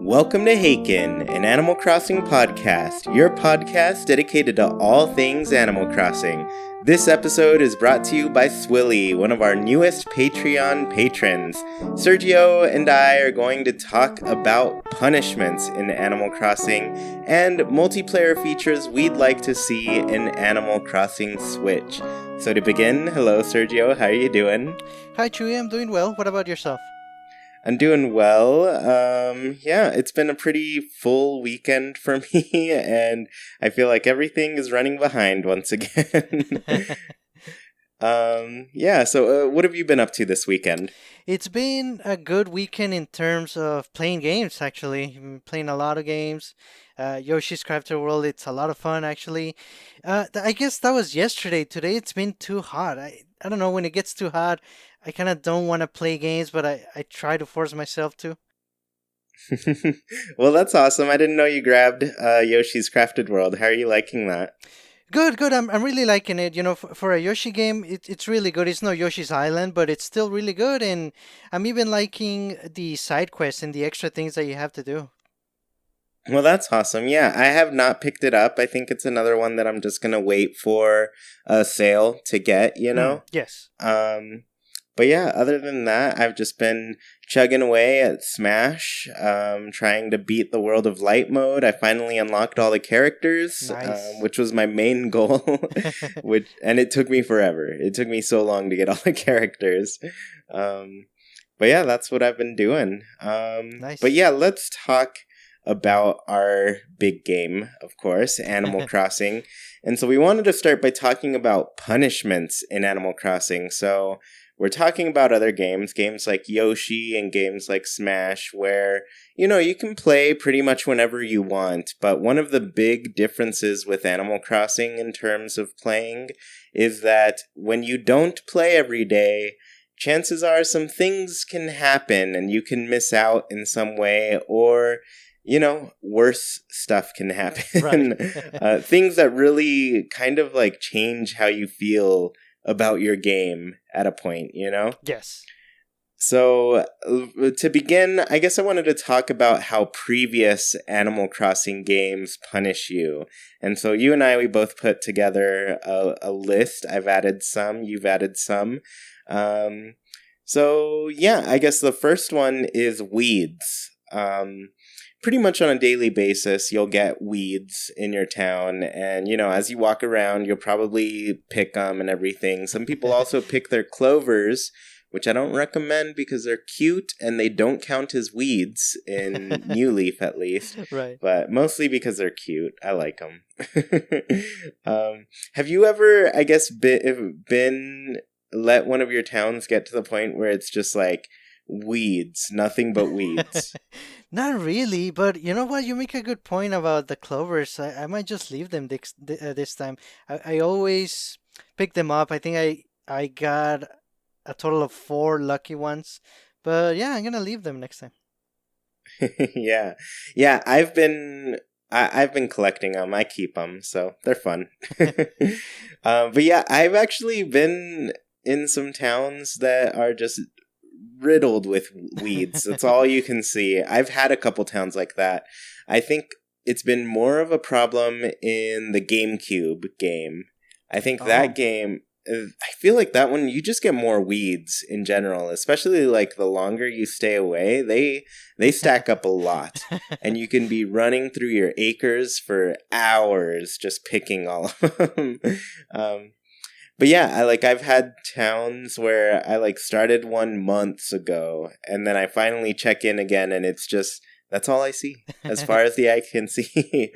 Welcome to Haken, an Animal Crossing podcast, your podcast dedicated to all things Animal Crossing. This episode is brought to you by Swilly, one of our newest Patreon patrons. Sergio and I are going to talk about punishments in Animal Crossing and multiplayer features we'd like to see in Animal Crossing Switch. So to begin, hello Sergio, how are you doing? Hi Chewy, I'm doing well. What about yourself? I'm doing well. It's been a pretty full weekend for me, and I feel like everything is running behind once again. What have you been up to this weekend? It's been a good weekend in terms of playing games, actually. I've been playing a lot of games. Yoshi's Crafted World, it's a lot of fun, actually. I guess that was yesterday. Today it's been too hot. I don't know, when it gets too hot, I kind of don't want to play games, but I try to force myself to. Well, that's awesome. I didn't know you grabbed Yoshi's Crafted World. How are you liking that? Good, good. I'm really liking it. You know, for a Yoshi game, it's really good. It's no Yoshi's Island, but it's still really good. And I'm even liking the side quests and the extra things that you have to do. Well, that's awesome. Yeah, I have not picked it up. I think it's another one that I'm just going to wait for a sale to get, you know? Yes. But yeah, other than that, I've just been chugging away at Smash, trying to beat the World of Light mode. I finally unlocked all the characters, Nice. which was my main goal, and it took me forever. It took me so long to get all the characters. But yeah, that's what I've been doing. Nice. But yeah, let's talk about our big game, of course, Animal Crossing. And so we wanted to start by talking about punishments in Animal Crossing. So we're talking about other games like Yoshi and games like Smash, where, you know, you can play pretty much whenever you want. But one of the big differences with Animal Crossing in terms of playing is that when you don't play every day, chances are some things can happen and you can miss out in some way, or, you know, worse stuff can happen. Right. Things that really kind of like change how you feel about your game at a point, you know? Yes. So, to begin, I guess I wanted to talk about how previous Animal Crossing games punish you. And so you and I, we both put together a list. I've added some, you've added some. I guess the first one is weeds. Pretty much on a daily basis, you'll get weeds in your town. And, you know, as you walk around, you'll probably pick them and everything. Some people also pick their clovers, which I don't recommend because they're cute and they don't count as weeds in New Leaf, at least. Right. But mostly because they're cute. I like them. Have you ever, I guess, been let one of your towns get to the point where it's just like weeds, nothing but weeds? Not really, but you know what? You make a good point about the clovers. I might just leave them this time. I always pick them up. I think I got a total of 4 lucky ones. But yeah, I'm gonna leave them next time. Yeah. I've been collecting them. I keep them, so they're fun. But yeah, I've actually been in some towns that are just riddled with weeds. That's all you can see. I've had a couple towns like that. I think it's been more of a problem in the GameCube game. I think that game, I feel like that one, you just get more weeds in general, especially like the longer you stay away, they stack up a lot. And you can be running through your acres for hours just picking all of them. But yeah, I've had towns where I started one months ago, and then I finally check in again, and it's just, that's all I see, as far as the eye can see.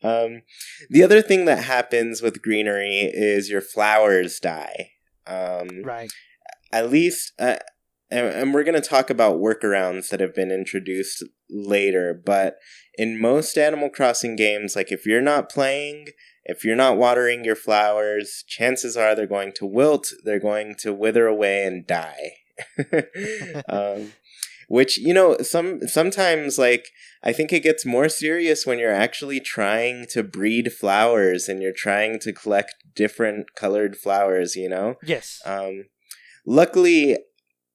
The other thing that happens with greenery is your flowers die. Right. At least, and we're going to talk about workarounds that have been introduced later, but in most Animal Crossing games, like if you're not playing, if you're not watering your flowers, chances are they're going to wilt, they're going to wither away and die. Which, you know, sometimes, like, I think it gets more serious when you're actually trying to breed flowers and you're trying to collect different colored flowers, you know? Yes. Luckily,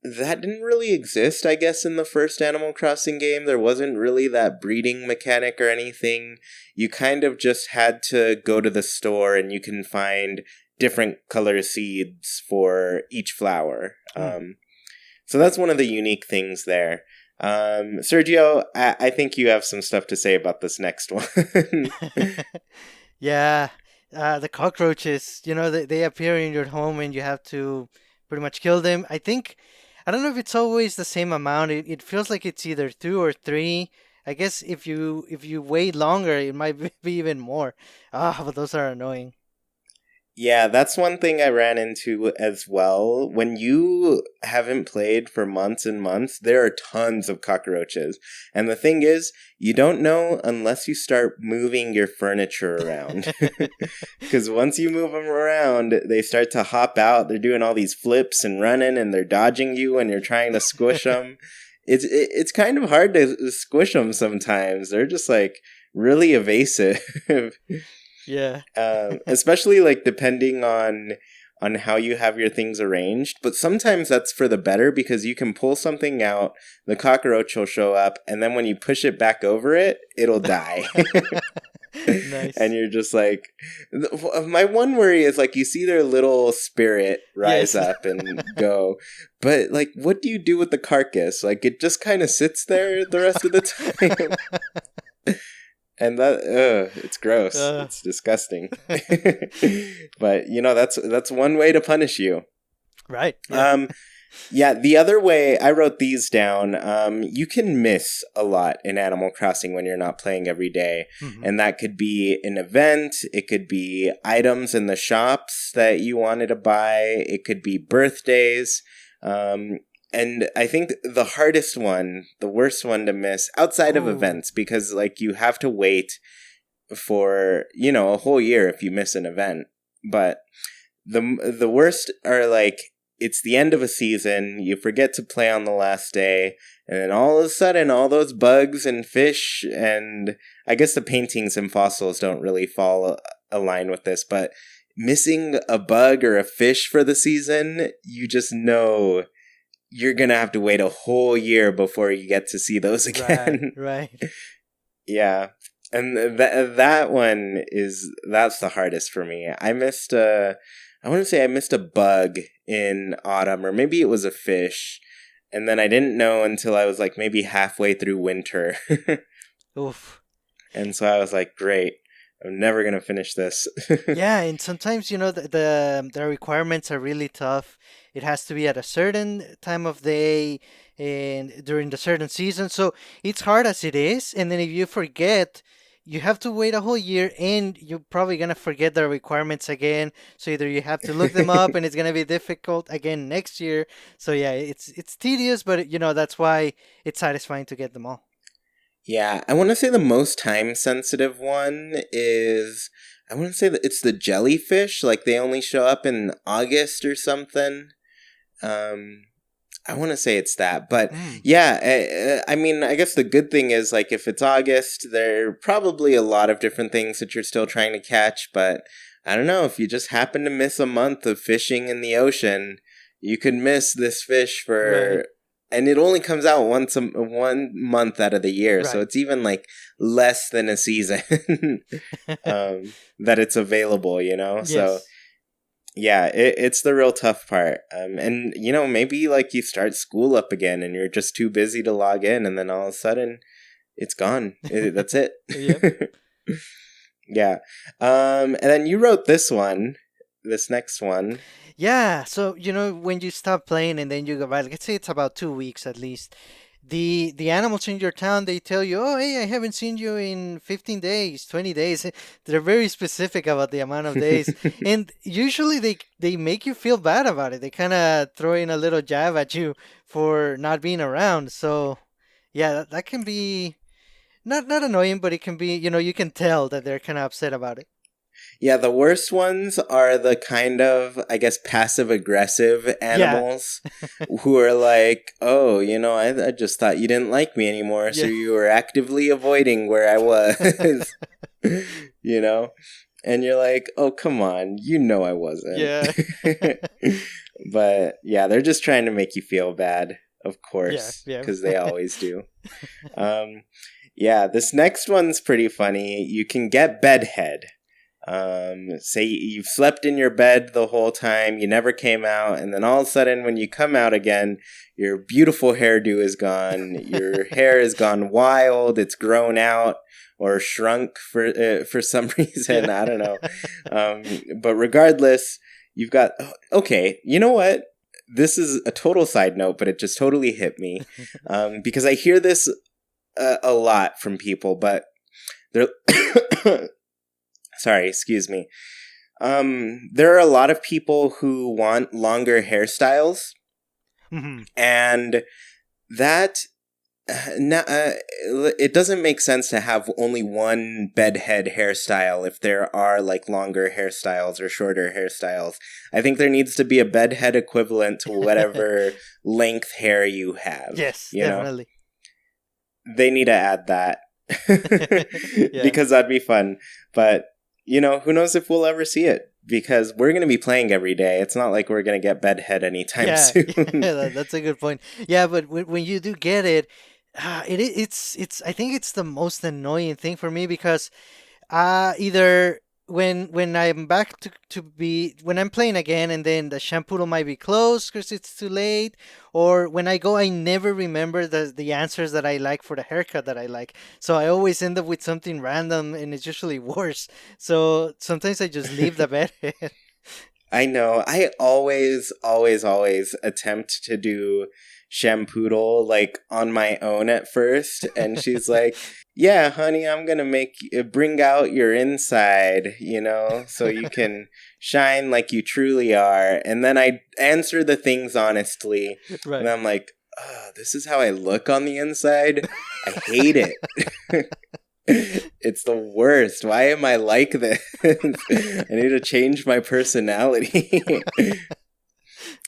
that didn't really exist, I guess, in the first Animal Crossing game. There wasn't really that breeding mechanic or anything. You kind of just had to go to the store and you can find different color seeds for each flower. Hmm. So that's one of the unique things there. Sergio, I think you have some stuff to say about this next one. Yeah, the cockroaches, they appear in your home and you have to pretty much kill them. I don't know if it's always the same amount. It feels like it's either two or three. I guess if you wait longer, it might be even more. Ah, but those are annoying. Yeah, that's one thing I ran into as well. When you haven't played for months and months, there are tons of cockroaches. And the thing is, you don't know unless you start moving your furniture around. Because once you move them around, they start to hop out. They're doing all these flips and running, and they're dodging you when you're trying to squish them. It's kind of hard to squish them sometimes. They're just like really evasive. Yeah. Especially like depending on how you have your things arranged, but sometimes that's for the better because you can pull something out, the cockroach will show up, and then when you push it back over it, it'll die. And Nice. you're just like, my one worry is like you see their little spirit rise Yes. up and go, but like what do you do with the carcass? Like it just kind of sits there the rest of the time. And that, it's gross. uh, It's disgusting. But that's one way to punish you. right. Yeah. Um, yeah. The other way, I wrote these down. You can miss a lot in Animal Crossing when you're not playing every day, Hmm. and that could be an event. It could be items in the shops that you wanted to buy. It could be birthdays. Um, and I think the hardest one, the worst one to miss outside of Ooh. events, because like you have to wait for, a whole year if you miss an event. But the worst are like it's the end of a season, you forget to play on the last day, and then all of a sudden all those bugs and fish and I guess the paintings and fossils don't really fall align with this, but missing a bug or a fish for the season, you just know you're gonna have to wait a whole year before you get to see those Right. again. Right. Yeah. And that's the hardest for me. I want to say I missed a bug in autumn, or maybe it was a fish, and then I didn't know until I was like maybe halfway through winter. Oof. And so I was like, great, I'm never gonna finish this. Yeah, and sometimes the requirements are really tough. It has to be at a certain time of day and during the certain season. So it's hard as it is, and then if you forget, you have to wait a whole year, and you're probably gonna forget the requirements again. So either you have to look them up, and it's gonna be difficult again next year. So yeah, it's tedious, but that's why it's satisfying to get them all. Yeah, I want to say the most time sensitive one is I want to say that it's the jellyfish. Like they only show up in August or something. Um, I want to say it's that, but Mm, yeah, I mean, I guess the good thing is like if it's August, there are probably a lot of different things that you're still trying to catch. But I don't know if you just happen to miss a month of fishing in the ocean, you could miss this fish right, for, and it only comes out once 1 month out of the year, so right. it's even like less than a season that it's available. So Yes. yeah, it's the real tough part. And maybe like you start school up again and you're just too busy to log in, and then all of a sudden it's gone. That's it. Yep. Yeah. And then you wrote this next one. Yeah, so when you stop playing and then you go back, let's say it's about 2 weeks at least. The animals in your town, they tell you, "Oh, hey, I haven't seen you in 15 days, 20 days." They're very specific about the amount of days, and usually they make you feel bad about it. They kind of throw in a little jab at you for not being around. So yeah, that can be not annoying, but it can be, you can tell that they're kind of upset about it. Yeah, the worst ones are the kind of, I guess, passive aggressive Yeah, animals who are like, oh, I just thought you didn't like me anymore, so yeah, you were actively avoiding where I was. you know? And you're like, oh, come on, I wasn't. yeah. But yeah, they're just trying to make you feel bad, of Yeah, course, yeah. because they always do. Um, yeah, this next one's pretty funny. You can get bedhead. Say you've slept in your bed the whole time, you never came out, and then all of a sudden when you come out again, your beautiful hairdo is gone, your hair has gone wild, it's grown out or shrunk for some reason, Yeah. I don't know. But regardless, you've got, okay, you know what? This is a total side note, but it just totally hit me, because I hear this a lot from people, but they're sorry, excuse me. There are a lot of people who want longer hairstyles, Mhm. and that it doesn't make sense to have only one bedhead hairstyle if there are like longer hairstyles or shorter hairstyles. I think there needs to be a bedhead equivalent to whatever length hair you have. Yes, You know, definitely. they need to add that Yeah. because that'd be fun. But who knows if we'll ever see it, because we're going to be playing every day. It's not like we're going to get bedhead anytime Yeah, soon. that's a good point. Yeah, but when you do get it, it's I think it's the most annoying thing for me because either when I'm back to be when I'm playing again and then the shampoo might be closed because it's too late, or when I go I never remember the answers that I like for the haircut that I like. So I always end up with something random and it's usually worse. So sometimes I just leave the bed. I know. I always, always, always attempt to do shampoodle like on my own at first, and she's like, "Yeah, honey, I'm gonna make bring out your inside, so you can shine like you truly are." And then I answer the things honestly, and Right. I'm like, "Oh, this is how I look on the inside. I hate it." It's the worst. Why am I like this? I need to change my personality.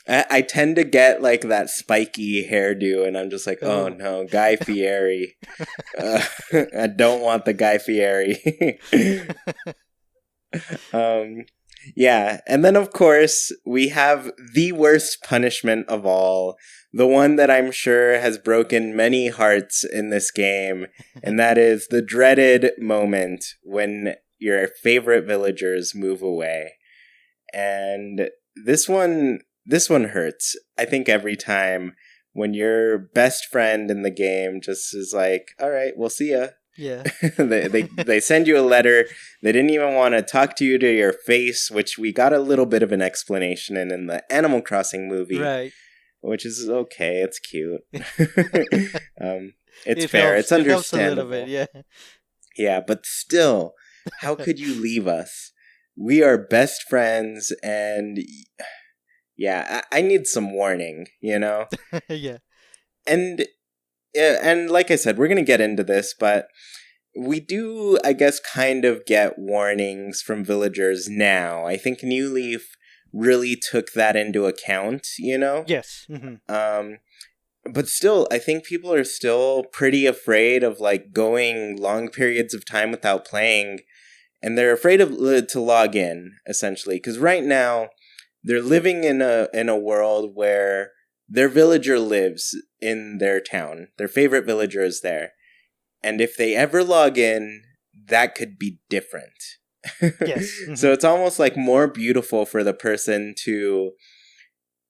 I tend to get like that spiky hairdo, and I'm just like, oh Oh. no, Guy Fieri. Uh, I don't want the Guy Fieri. um, yeah, and then of course we have the worst punishment of all, the one that I'm sure has broken many hearts in this game, and that is the dreaded moment when your favorite villagers move away. And this one hurts. I think every time when your best friend in the game just is like, "All right, we'll see ya." Yeah. they send you a letter. They didn't even want to talk to you to your face, which we got a little bit of an explanation in the Animal Crossing movie, Right. which is okay. It's cute. um, it's It fair. helps. It's It helps a little bit. understandable. Yeah. Yeah, but still, how could you leave us? We are best friends, and yeah, I need some warning. Yeah. And yeah, and like I said, we're gonna get into this, but we do, I guess, kind of get warnings from villagers now. I think New Leaf really took that into account. Yes. Hmm. Um, but still, I think people are still pretty afraid of like going long periods of time without playing, and they're afraid of to log in essentially because right now they're living in a world where their villager lives in their town. Their favorite villager is there. And if they ever log in, that could be different. Yes. So Hmm. it's almost like more beautiful for the person to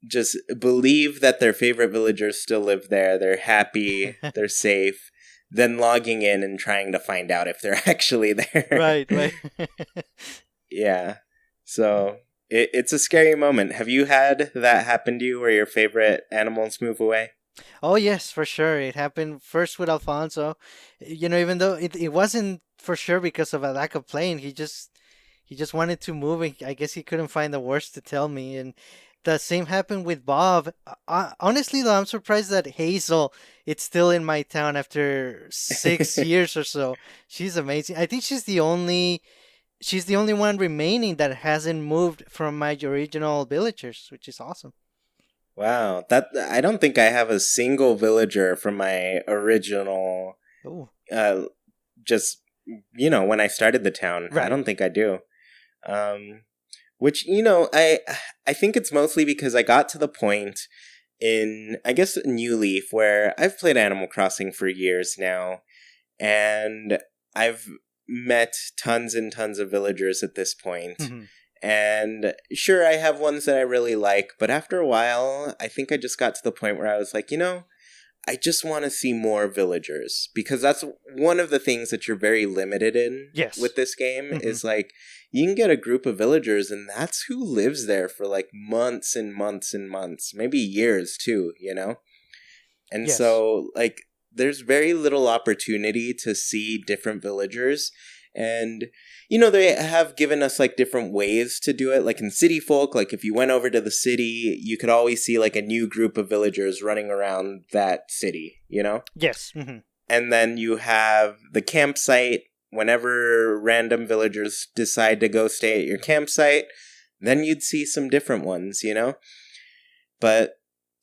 just believe that their favorite villagers still live there, they're happy, they're safe, than logging in and trying to find out if they're actually there. Right. Right. Yeah. So it's a scary moment. Have you had that happen to you where your favorite animals move away? Oh yes, for sure. It happened first with Alfonso. Even though it wasn't for sure because of a lack of playing, he just wanted to move, and I guess he couldn't find the words to tell me. And the same happened with Bob. Honestly, though, I'm surprised that Hazel it's still in my town after 6 years or so. She's amazing. I think she's the only one remaining that hasn't moved from my original villagers, which is awesome. Wow, that I don't think I have a single villager from my original Oh, uh just when I started the town. I right. don't think I do. Um Which, I think it's mostly because I got to the point in, I guess, New Leaf, where I've played Animal Crossing for years now, and I've met tons and tons of villagers at this point. Mm-hmm. And sure, I have ones that I really like, but after a while, I think I just got to the point where I was like, I just want to see more villagers, because that's one of the things that you're very limited in Yes. with this game Mm-hmm. is like you can get a group of villagers and that's who lives there for like months and months and months, maybe years too, And Yes. so like there's very little opportunity to see different villagers. And, they have given us like different ways to do it. Like in City Folk, like if you went over to the city, you could always see like a new group of villagers running around that city, Yes. Mm-hmm. And then you have the campsite. Whenever random villagers decide to go stay at your campsite, then you'd see some different ones, But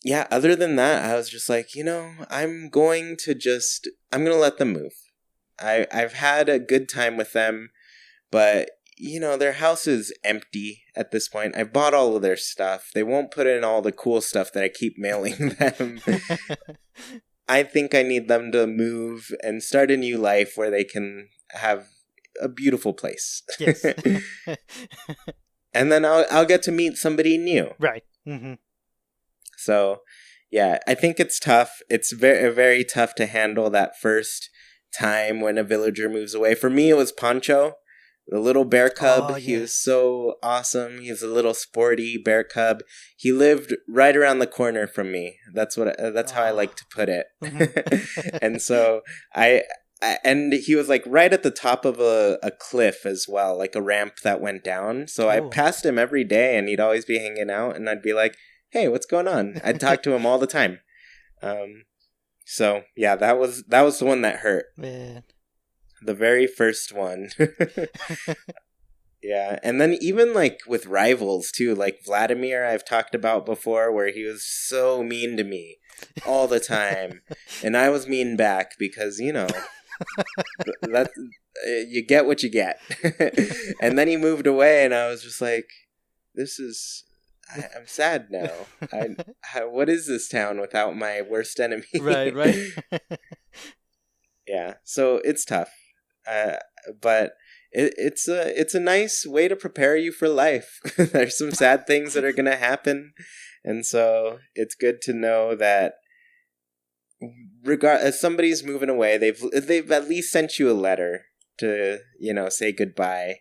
yeah, other than that, I was just like, I'm going to let them move. I've had a good time with them, but their house is empty at this point. I bought all of their stuff. They won't put in all the cool stuff that I keep mailing them. I think I need them to move and start a new life where they can have a beautiful place. Yes. And then I'll get to meet somebody new. Right. Mm-hmm. So, yeah, I think it's tough. It's very, very tough to handle that first time when a villager moves away. For me, it was Poncho, the little bear cub. Oh, He was yes. so awesome. He was a little sporty bear cub. He lived right around the corner from me. That's how I like to put it. Mm-hmm. And so and he was like right at the top of a cliff as well, like a ramp that went down. So I Oh. passed him every day, and he'd always be hanging out, and I'd be like, "Hey, what's going on?" I'd talk to him all the time. So yeah, that was the one that hurt. Man. The very first one. Yeah, and then even like with rivals too, like Vladimir I've talked about before, where he was so mean to me all the time, and I was mean back because that you get what you get. And then he moved away, and I was just like, I'm sad now. What is this town without my worst enemy? Right. Yeah, so it's tough, but it's a nice way to prepare you for life. There's some sad things that are gonna happen, and so it's good to know that as somebody's moving away, they've at least sent you a letter to say goodbye,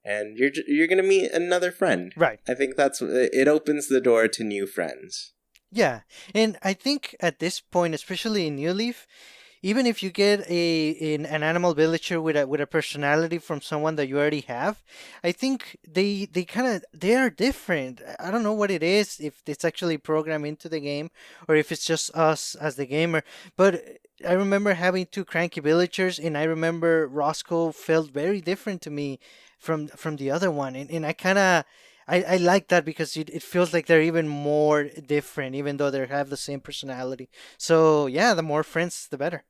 and you're gonna meet another friend. Right. I think it opens the door to new friends. Yeah, and I think at this point, especially in New Leaf, even if you get an animal villager with a personality from someone that you already have, I think they are different. I don't know what it is, if it's actually programmed into the game or if it's just us as the gamer. But I remember having two cranky villagers, and I remember Roscoe felt very different to me from the other one, and I kind of. I like that because it feels like they're even more different, even though they have the same personality. So yeah, the more friends, the better.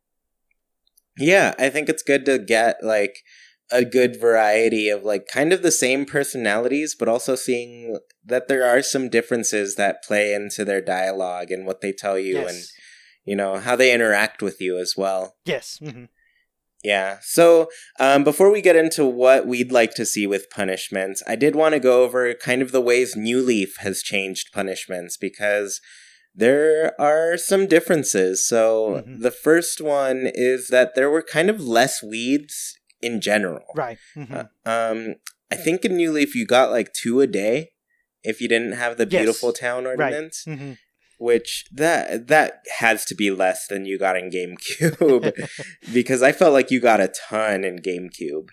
Yeah, I think it's good to get like a good variety of like kind of the same personalities, but also seeing that there are some differences that play into their dialogue and what they tell you, Yes. and how they interact with you as well. Yes. Mm-hmm. Yeah. So before we get into what we'd like to see with punishments, I did want to go over kind of the ways New Leaf has changed punishments, because there are some differences. So Mm-hmm. the first one is that there were kind of less weeds in general. Right. Mm-hmm. I think in New Leaf you got like 2 a day if you didn't have the beautiful Yes. town Right. ordinance. Mm-hmm. Which that has to be less than you got in GameCube, because I felt like you got a ton in GameCube.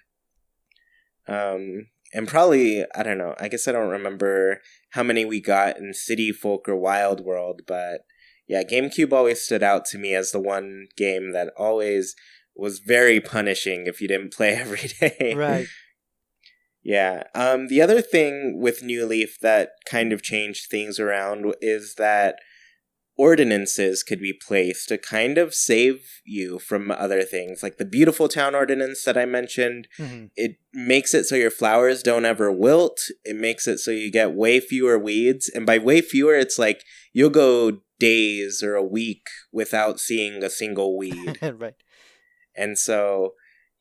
And probably, I don't know, I guess I don't remember how many we got in City Folk or Wild World, but yeah, GameCube always stood out to me as the one game that always was very punishing if you didn't play every day. Right. Yeah. The other thing with New Leaf that kind of changed things around is that ordinances could be placed to kind of save you from other things, like the beautiful town ordinance that I mentioned. Hmm. It makes it so your flowers don't ever wilt. It makes it so you get way fewer weeds, and by way fewer, it's like you'll go days or a week without seeing a single weed. Right. And so,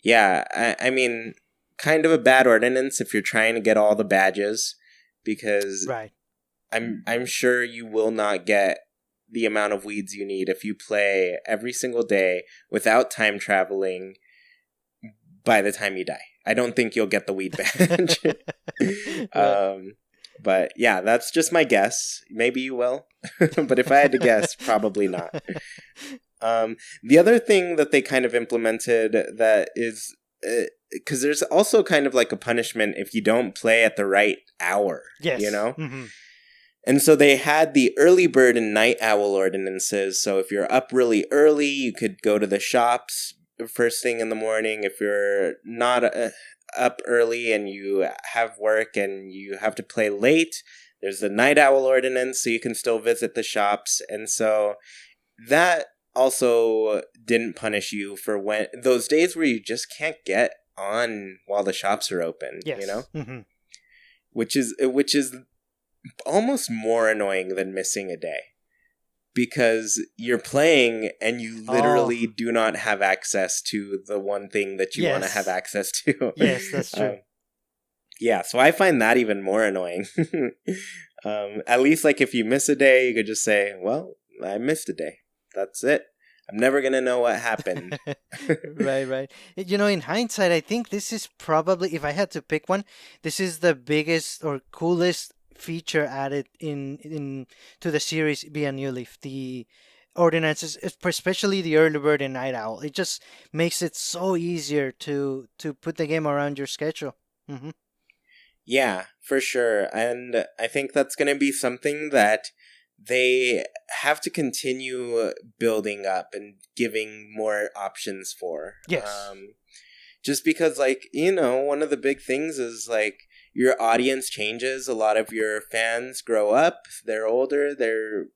yeah, I mean, kind of a bad ordinance if you're trying to get all the badges, because Right. I'm sure you will not get the amount of weeds you need if you play every single day without time traveling by the time you die. I don't think you'll get the weed badge. Right. But yeah, that's just my guess. Maybe you will. But if I had to guess, probably not. The other thing that they kind of implemented that is, because there's also kind of like a punishment if you don't play at the right hour, you Yes. know? Hmm. And so they had the early bird and night owl ordinances. So if you're up really early, you could go to the shops first thing in the morning. If you're not up early and you have work and you have to play late, there's the night owl ordinance, so you can still visit the shops. And so that also didn't punish you for when those days where you just can't get on while the shops are open, you know? Yes. Hmm. Which is almost more annoying than missing a day, because you're playing and you Oh, literally do not have access to the one thing that you want to have yes. access to. Yes, that's true. Yeah, so I find that even more annoying. At least, like, if you miss a day, you could just say, well, I missed a day. That's it. I'm never going to know what happened. Right, right. In hindsight, I think this is probably, if I had to pick one, this is the biggest or coolest feature added in to the series via New Leaf. The ordinances, especially the early bird and night owl. It just makes it so easier to put the game around your schedule. Hmm. Yeah, for sure. And I think that's going to be something that they have to continue building up and giving more options for. Yes. Just because, like, one of the big things is, like, your audience changes. A lot of your fans grow up, they're older, they're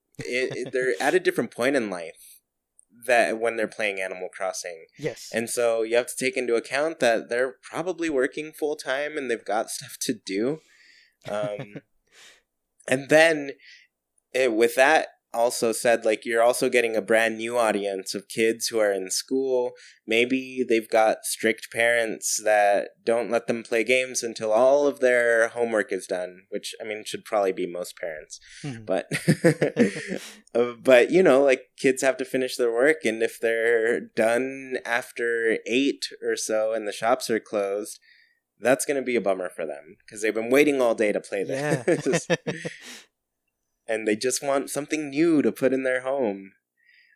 at a different point in life that when they're playing Animal Crossing. Yes. And so you have to take into account that they're probably working full time and they've got stuff to do. And then with that also said, like, you're also getting a brand new audience of kids who are in school. Maybe they've got strict parents that don't let them play games until all of their homework is done, which, I mean, should probably be most parents. Mhm. But but like, kids have to finish their work, and if they're done after 8 or so and the shops are closed, that's going to be a bummer for them because they've been waiting all day to play Yeah. this. And they just want something new to put in their home.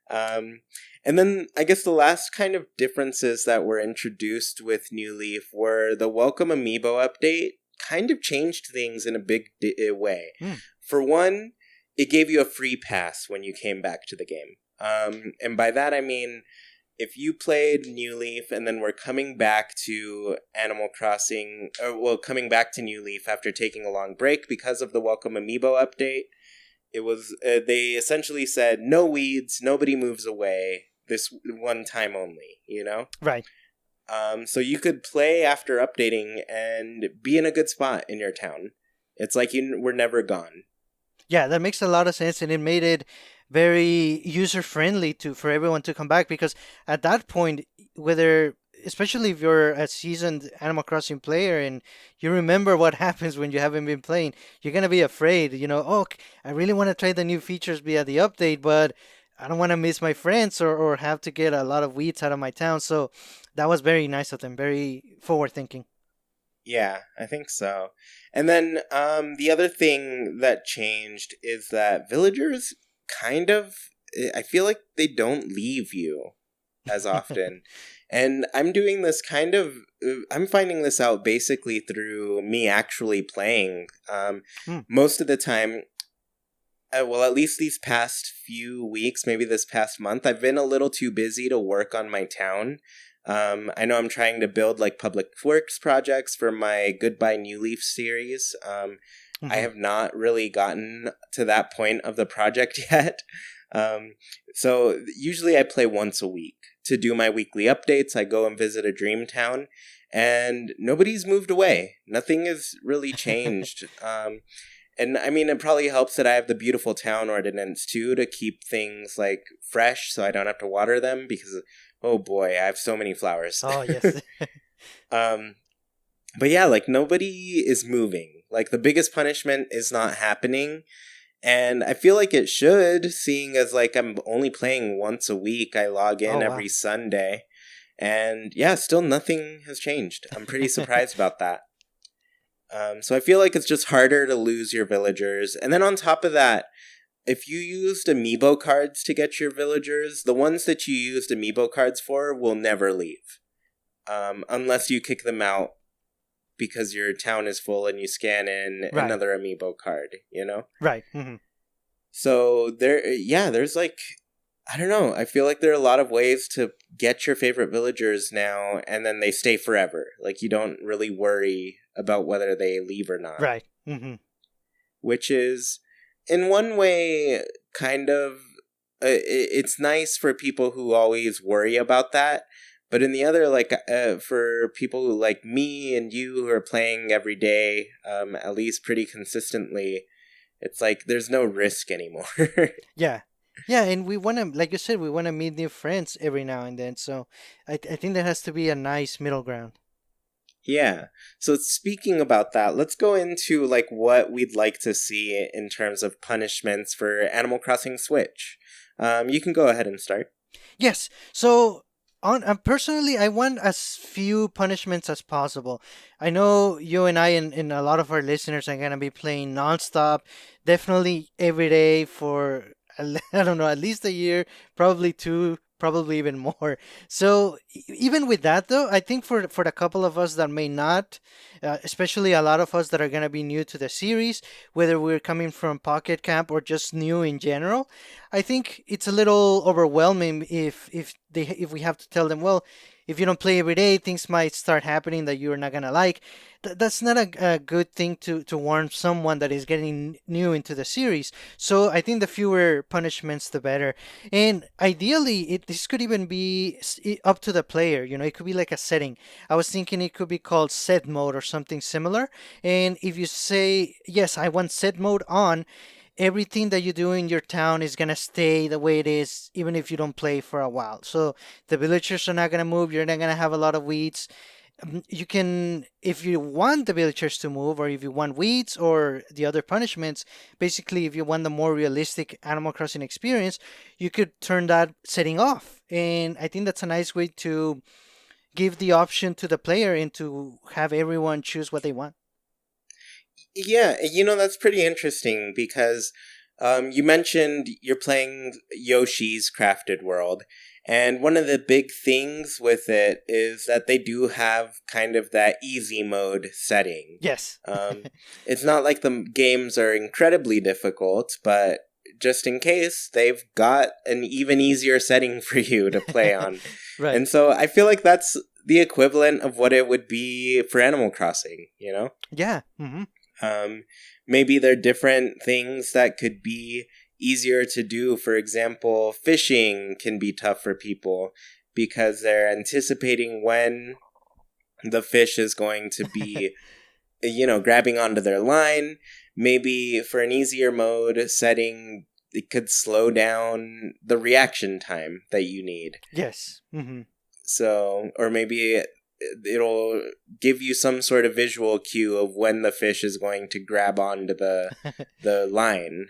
And then I guess the last kind of differences that were introduced with New Leaf were the Welcome Amiibo update kind of changed things in a big way. Mm. For one, it gave you a free pass when you came back to the game. And by that I mean, if you played New Leaf and then were coming back to Animal Crossing, coming back to New Leaf after taking a long break because of the Welcome Amiibo update, it was, they essentially said, no weeds, nobody moves away, this one time only, Right. So you could play after updating and be in a good spot in your town. It's like you were never gone. Yeah, that makes a lot of sense, and it made it very user friendly to for everyone to come back because at that point, whether especially if you're a seasoned Animal Crossing player and you remember what happens when you haven't been playing, you're gonna be afraid. Oh, I really want to try the new features via the update, but I don't want to miss my friends or have to get a lot of weeds out of my town. So that was very nice of them, very forward thinking. Yeah, I think so. And then the other thing that changed is that villagers kind of, I feel like they don't leave you as often. And I'm doing this I'm finding this out basically through me actually playing. Hmm. Most of the time, well, at least these past few weeks, maybe this past month, I've been a little too busy to work on my town. I know I'm trying to build like public works projects for my Goodbye New Leaf series. I Mhm. have not really gotten to that point of the project yet. Um, so usually I play once a week. To do my weekly updates, I go and visit a dream town, and nobody's moved away. Nothing has really changed. And I mean, it probably helps that I have the beautiful town ordinance too to keep things like fresh so I don't have to water them because, oh boy, I have so many flowers. Oh, yes. um, but yeah, like nobody is moving. Like the biggest punishment is not happening. And I feel like it should, seeing as like I'm only playing once a week. I log Oh, in wow. every Sunday. And yeah, still nothing has changed. I'm pretty surprised about that. So I feel like it's just harder to lose your villagers. And then on top of that, if you used amiibo cards to get your villagers, the ones that you used amiibo cards for will never leave. Unless you kick them out because your town is full and you scan in Right. another amiibo card, you know? Right. Hmm. So there's like, I don't know. I feel like there are a lot of ways to get your favorite villagers now, and then they stay forever. Like you don't really worry about whether they leave or not, Right. Hmm. which is in one way kind of it's nice for people who always worry about that. But in the other, like for people who like me and you who are playing every day, at least pretty consistently, it's like there's no risk anymore. Yeah. Yeah, and we want to, like you said, we want to meet new friends every now and then. So I think there has to be a nice middle ground. Yeah. So speaking about that, let's go into like what we'd like to see in terms of punishments for Animal Crossing Switch. You can go ahead and start. Yes. So on personally, I want as few punishments as possible. I know you and I and a lot of our listeners are gonna be playing nonstop, definitely every day for I don't know, at least a year, probably two, probably even more. So even with that though, I think for the couple of us that may not, especially a lot of us that are gonna be new to the series, whether we're coming from Pocket Camp or just new in general. I think it's a little overwhelming if we have to tell them, well, if you don't play every day, things might start happening that you're not gonna like. That's not a good thing to warn someone that is getting new into the series. So I think the fewer punishments, the better. And ideally, this could even be up to the player. You know, it could be like a setting. I was thinking it could be called set mode or something similar. And if you say, yes, I want set mode on, everything that you do in your town is gonna stay the way it is, even if you don't play for a while. So the villagers are not gonna move. You're not gonna have a lot of weeds. You can, if you want the villagers to move, or if you want weeds or the other punishments, basically, if you want the more realistic Animal Crossing experience, you could turn that setting off. And I think that's a nice way to give the option to the player and to have everyone choose what they want. Yeah, that's pretty interesting because you mentioned you're playing Yoshi's Crafted World, and one of the big things with it is that they do have kind of that easy mode setting. Yes. Um, it's not like the games are incredibly difficult, but just in case, they've got an even easier setting for you to play on. Right. And so I feel like that's the equivalent of what it would be for Animal Crossing, you know? Yeah. Hmm. Um, Maybe there are different things that could be easier to do. For example, fishing can be tough for people because they're anticipating when the fish is going to be, grabbing onto their line. Maybe for an easier mode setting, it could slow down the reaction time that you need. Yes. Hmm. So, or maybe it'll give you some sort of visual cue of when the fish is going to grab onto the line.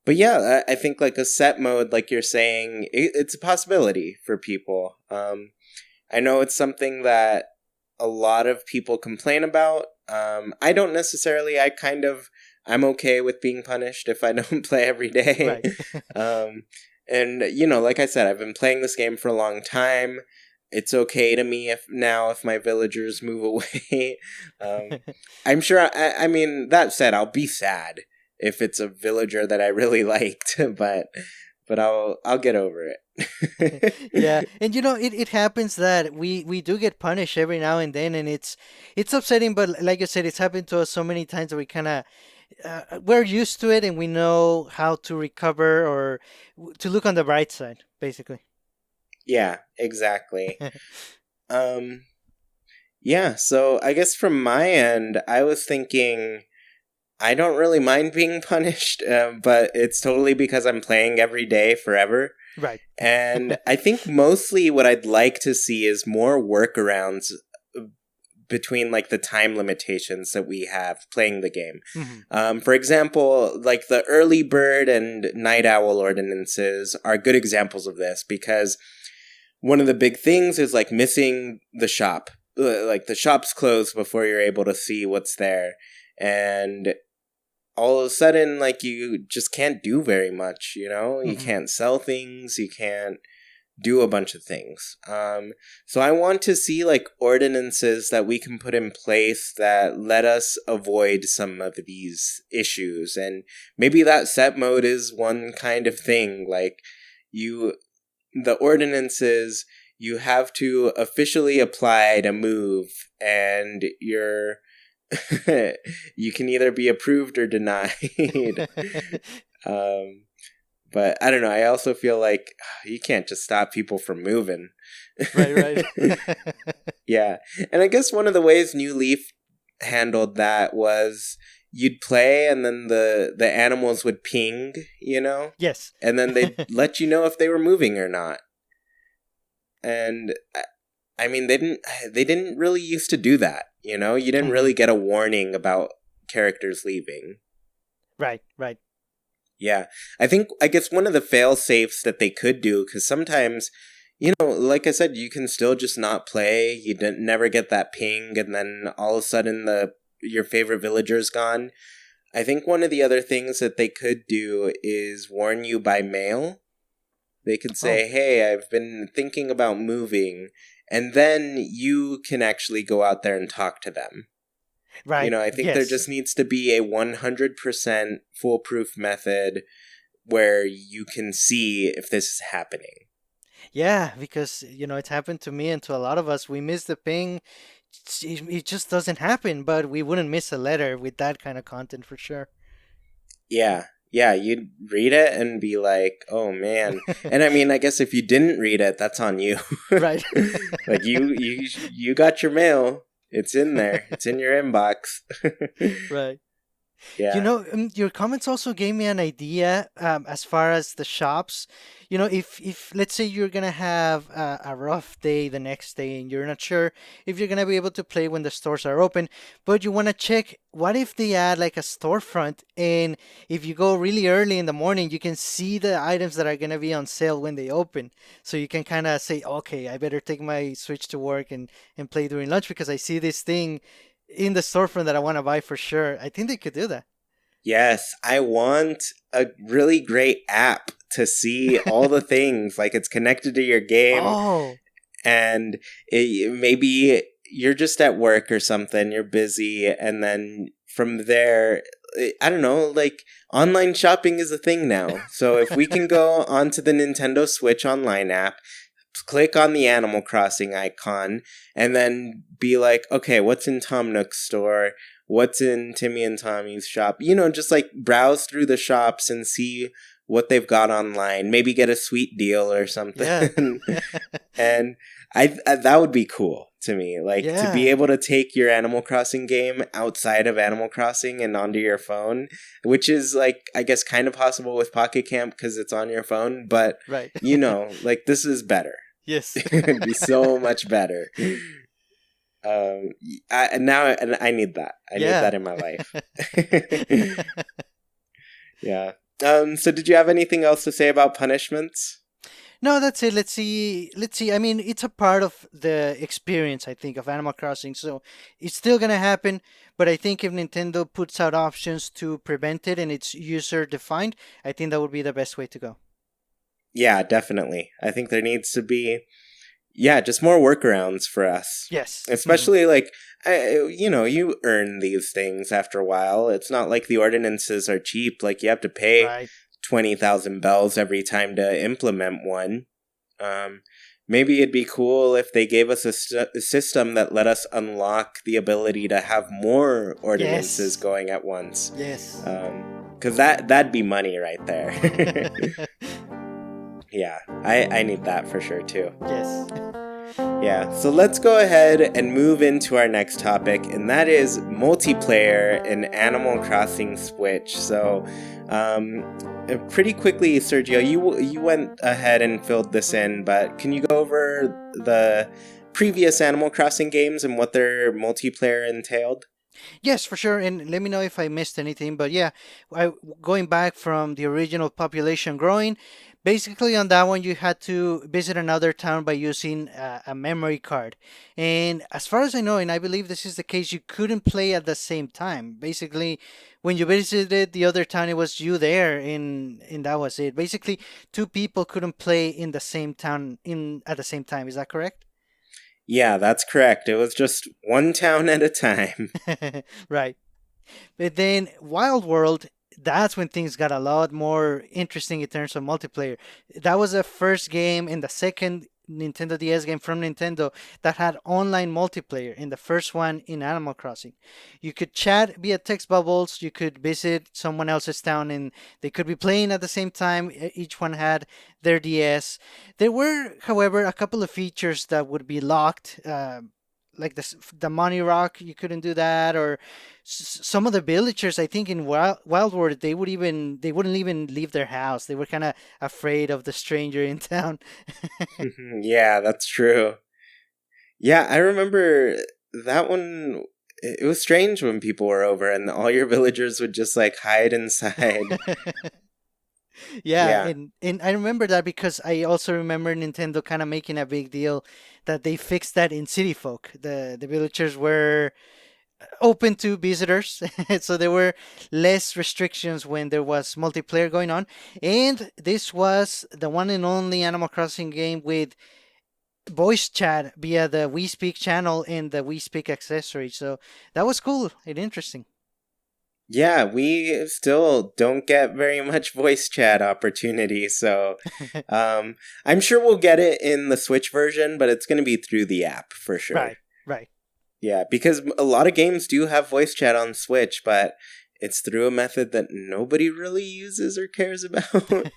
But yeah, I think like a set mode, like you're saying, it's a possibility for people. I know it's something that a lot of people complain about. I don't necessarily. I'm okay with being punished if I don't play every day. Right. um, and like I said, I've been playing this game for a long time. It's okay to me if my villagers move away. I'm sure. I mean, that said, I'll be sad if it's a villager that I really liked, but I'll get over Yeah, it. and it happens that we do get punished every now and then, and it's upsetting. But like you said, it's happened to us so many times that we kind of we're used to it and we know how to recover or to look on the bright side, basically. Yeah, exactly. Um, yeah, so I guess from my end, I was thinking I don't really mind being punished, but it's totally because I'm playing every day forever. Right. And I think mostly what I'd like to see is more workarounds between like the time limitations that we have playing the game. Hmm. For example, like the early bird and night owl ordinances are good examples of this because one of the big things is like missing the shop. Like the shop's closed before you're able to see what's there. And all of a sudden, like you just can't do very much, you know? You Hmm. can't sell things, you can't do a bunch of things. So I want to see like ordinances that we can put in place that let us avoid some of these issues. And maybe that set mode is one kind of thing. Like the ordinances, you have to officially apply to move, and you can either be approved or denied. um, but I don't know. I also feel like you can't just stop people from moving. Right, right. Yeah. And I guess one of the ways New Leaf handled that was you'd play and then the animals would ping, you know? Yes. And then they'd let you know if they were moving or not. And I mean they didn't really used to do that, you know? You didn't Hmm. really get a warning about characters leaving. Right, right. Yeah. I guess one of the fail safes that they could do, because sometimes, you know, like I said, you can still just not play. You didn't never get that ping, and then all of a sudden your favorite villager's gone. I think one of the other things that they could do is warn you by mail. They could Oh, say, "Hey, I've been thinking about moving," and then you can actually go out there and talk to them. You right. know, I think there Yes. just needs to be a 100% foolproof method where you can see if this is happening. Yeah, because it's happened to me and to a lot of us. We miss the ping. It just doesn't happen, but we wouldn't miss a letter with that kind of content for sure. Yeah. Yeah, you'd read it and be like, "Oh man." And I mean, I guess if you didn't read it, that's on you. Right. Like you got your mail. It's in there. It's in your inbox. Right. Yeah. Your comments also gave me an idea as far as the shops. If let's say you're gonna have a rough day the next day and you're not sure if you're gonna be able to play when the stores are open, but you want to check what if they add like a storefront, and if you go really early in the morning, you can see the items that are gonna be on sale when they open. So you can kind of say, okay, I better take my Switch to work and play during lunch because I see this thing in the storefront that I want to buy for sure. I think they could do that. Yes, I want a really great app to see all the things like it's connected to your game. Oh, And maybe you're just at work or something, you're busy, and then from there, I don't know, like online shopping is a thing now. So if we can go onto the Nintendo Switch online app, click on the Animal Crossing icon, and then be like, okay, what's in Tom Nook's store? What's in Timmy and Tommy's shop? You know, just like browse through the shops and see what they've got online. Maybe get a sweet deal or yeah. something. And I that would be cool to me, like to be Yeah. able to take your Animal Crossing game outside of Animal Crossing and onto your phone, which is like I guess kind of possible with Pocket Camp because it's on your phone, but Right. you know, like this is better. Yes. It'd be so much better. And I need that. I need Yeah. that in my life. Yeah. So did you have anything else to say about punishments? No, that's it. Let's see. Let's see. I mean, it's a part of the experience, I think, of Animal Crossing. So it's still gonna happen. But I think if Nintendo puts out options to prevent it and it's user defined, I think that would be the best way to go. Yeah, definitely. I think there needs to be, yeah, just more workarounds for us. Yes. Hmm. Especially like, you know, you earn these things after a while. It's not like the ordinances are cheap. Like you have to pay Right. 20,000 bells every time to implement one. Um, Maybe it'd be cool if they gave us a system that let us unlock the ability to have more ordinances Yes. going at once. Yes. Because that'd be money right there. Yeah, I need that for sure too. Yes. Yeah, so let's go ahead and move into our next topic, and that is multiplayer in Animal Crossing Switch. So, pretty quickly, Sergio, you went ahead and filled this in, but can you go over the previous Animal Crossing games and what their multiplayer entailed? Yes, for sure. And let me know if I missed anything. But yeah, going back from the original population growing, basically on that one, you had to visit another town by using a memory card. And as far as I know, and I believe this is the case, you couldn't play at the same time. Basically, when you visited the other town, it was you there, and that was it. Basically, two people couldn't play in the same town in at the same time. Is that correct? Yeah, that's correct. It was just one town at a time. Right. But then Wild World, that's when things got a lot more interesting in terms of multiplayer. That was the first game and the second Nintendo DS game from Nintendo that had online multiplayer, and the first one in Animal Crossing. You could chat via text bubbles, you could visit someone else's town, and they could be playing at the same time. Each one had their DS. There were, however, a couple of features that would be locked. Like the money rock, you couldn't do that, or some of the villagers, I think in Wild World, they wouldn't even leave their house. They were kind of afraid of the stranger in town. Yeah, that's true. Yeah, I remember that one. It was strange when people were over and all your villagers would just like hide inside. Yeah, Yeah. and I remember that because I also remember Nintendo kind of making a big deal that they fixed that in City Folk. The villagers were open to visitors, so there were less restrictions when there was multiplayer going on. And this was the one and only Animal Crossing game with voice chat via the We Speak channel and the We Speak accessory. So that was cool and interesting. Yeah, we still don't get very much voice chat opportunity, so I'm sure we'll get it in the Switch version, but it's going to be through the app for sure. Right, right. Yeah, because a lot of games do have voice chat on Switch, but it's through a method that nobody really uses or cares about.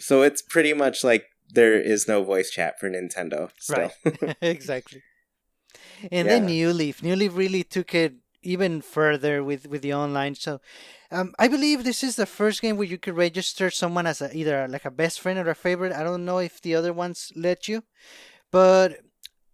So it's pretty much like there is no voice chat for Nintendo still. Right, exactly. And then Yeah. New Leaf really took it even further with the online. So I believe this is the first game where you could register someone as either like a best friend or a favorite. I don't know if the other ones let you, but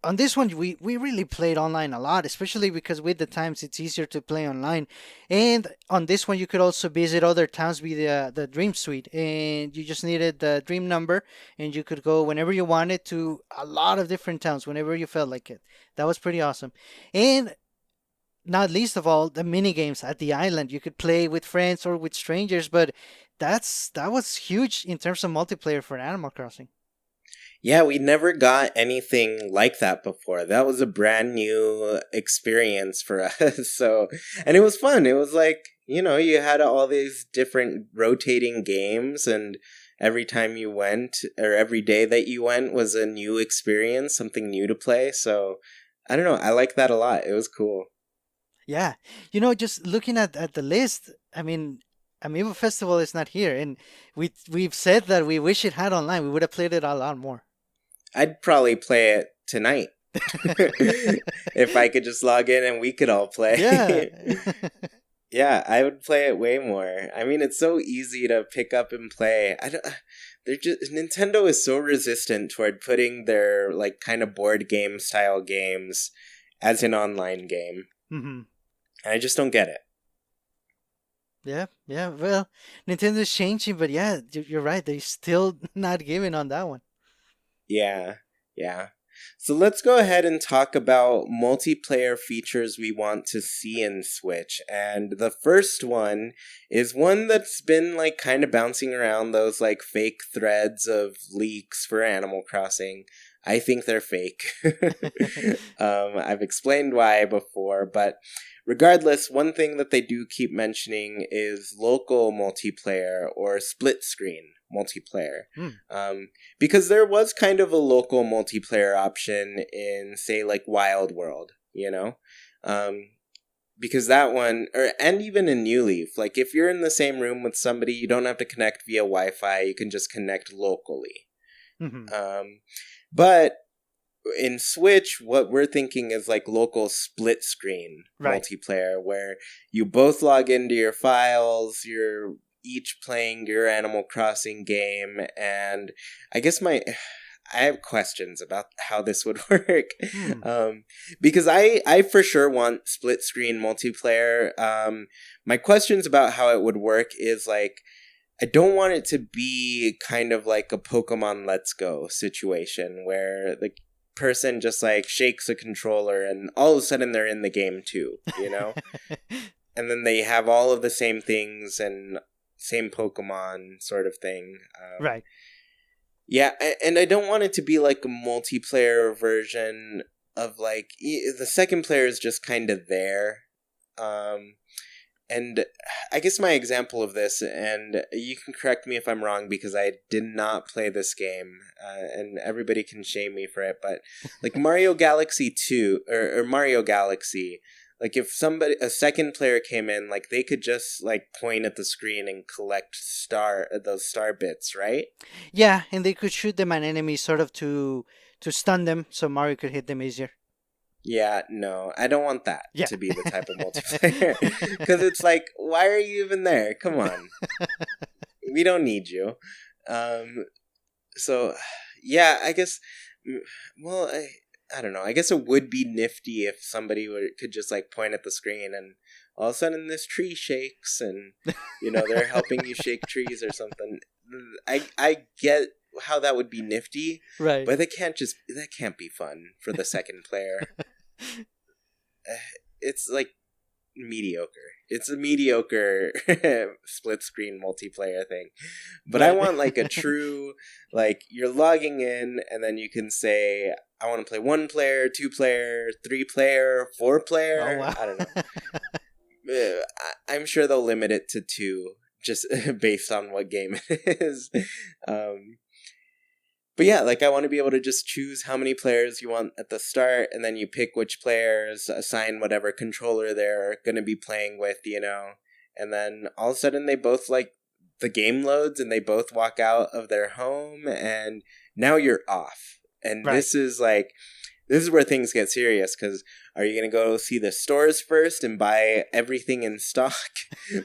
on this one we really played online a lot, especially because with the times it's easier to play online. And on this one you could also visit other towns with the dream suite, and you just needed the dream number, and you could go whenever you wanted to a lot of different towns whenever you felt like it. That was pretty awesome. And not least of all, the mini games at the island, you could play with friends or with strangers. But that was huge in terms of multiplayer for Animal Crossing. Yeah, we never got anything like that before. That was a brand new experience for us. So, and it was fun. It was like, you had all these different rotating games, and every time you went, or every day that you went, was a new experience, something new to play. So, I don't know. I like that a lot. It was cool. Yeah, just looking at the list, I mean, Amiibo Festival is not here, and we've said that we wish it had online. We would have played it a lot more. I'd probably play it tonight if I could just log in and we could all Yeah. play. Yeah, I would play it way more. I mean, it's so easy to pick up and play. I don't. They're just Nintendo is so resistant toward putting their like kind of board game style games as an online game. Hmm. I just don't get it. Yeah, yeah. Well, Nintendo's changing, but yeah, you're right. They're still not giving on that one. Yeah, yeah. So let's go ahead and talk about multiplayer features we want to see in Switch. And the first one is one that's been like kind of bouncing around those like fake threads of leaks for Animal Crossing. I think they're fake. I've explained why before, but regardless, one thing that they do keep mentioning is local multiplayer or split screen multiplayer. Hmm. Because there was kind of a local multiplayer option in, say, like Wild World, you know? Because that one, and even in New Leaf, like if you're in the same room with somebody, you don't have to connect via Wi-Fi. You can just connect locally. Hmm. But in Switch, what we're thinking is like local split screen Right. multiplayer where you both log into your files, you're each playing your Animal Crossing game, and I guess I have questions about how this would work. Hmm. Because I for sure want split screen multiplayer. My questions about how it would work is like, I don't want it to be kind of like a Pokemon Let's Go situation where the person just like shakes a controller and all of a sudden they're in the game too, you know? And then they have all of the same things and same Pokemon sort of thing. Right. Yeah, and I don't want it to be like a multiplayer version of like the second player is just kind of there. And I guess my example of this, and you can correct me if I'm wrong because I did not play this game, and everybody can shame me for it, but like Mario Galaxy 2 or Mario Galaxy, like if a second player came in, like they could just like point at the screen and collect those star bits, right? Yeah, and they could shoot them at enemies sort of to stun them so Mario could hit them easier. Yeah, no, I don't want that Yeah. to be the type of multiplayer. Because it's like, why are you even there? Come on. We don't need you. Um, so, yeah, I guess, well, I don't know. I guess it would be nifty if somebody could just like point at the screen and all of a sudden this tree shakes and, they're helping you shake trees or something. I get how that would be nifty, Right. but that can't be fun for the second player. It's like mediocre. It's a mediocre split screen multiplayer thing. But I Right. want like a true, like you're logging in and then you can say, I want to play 1 player, 2 player, 3 player, 4 player. Oh wow. I don't know. I'm sure they'll limit it to 2 just based on what game it is. But yeah, like I want to be able to just choose how many players you want at the start, and then you pick which players, assign whatever controller they're going to be playing with, and then all of a sudden they both like the game loads and they both walk out of their home, and now you're off. And Right. this is where things get serious because are you going to go see the stores first and buy everything in stock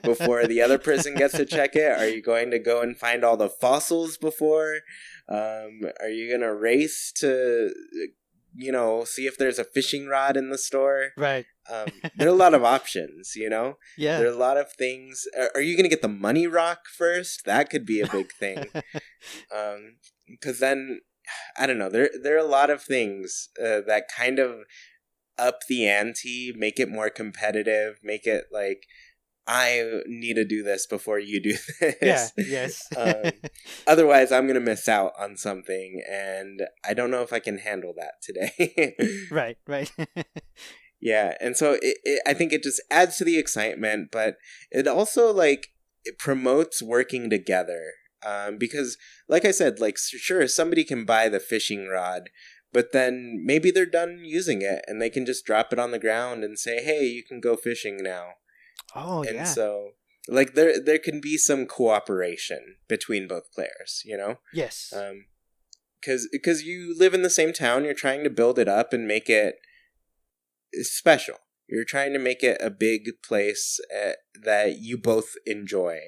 before the other person gets to check it? Are you going to go and find all the fossils before? Are you going to race to, see if there's a fishing rod in the store? Right. There are a lot of options, Yeah. There are a lot of things. Are you going to get the money rock first? That could be a big thing. Because then, I don't know, there are a lot of things that kind of up the ante, make it more competitive, make it like, I need to do this before you do Yeah. this. Yes. Otherwise, I'm going to miss out on something, and I don't know if I can handle that today. Right. Right. Yeah, and so I think it just adds to the excitement, but it also like it promotes working together. Because, like I said, like sure somebody can buy the fishing rod, but then maybe they're done using it and they can just drop it on the ground and say, "Hey, you can go fishing now." Oh And yeah. so, like there can be some cooperation between both players, Yes. because you live in the same town, you're trying to build it up and make it special. You're trying to make it a big place that you both enjoy.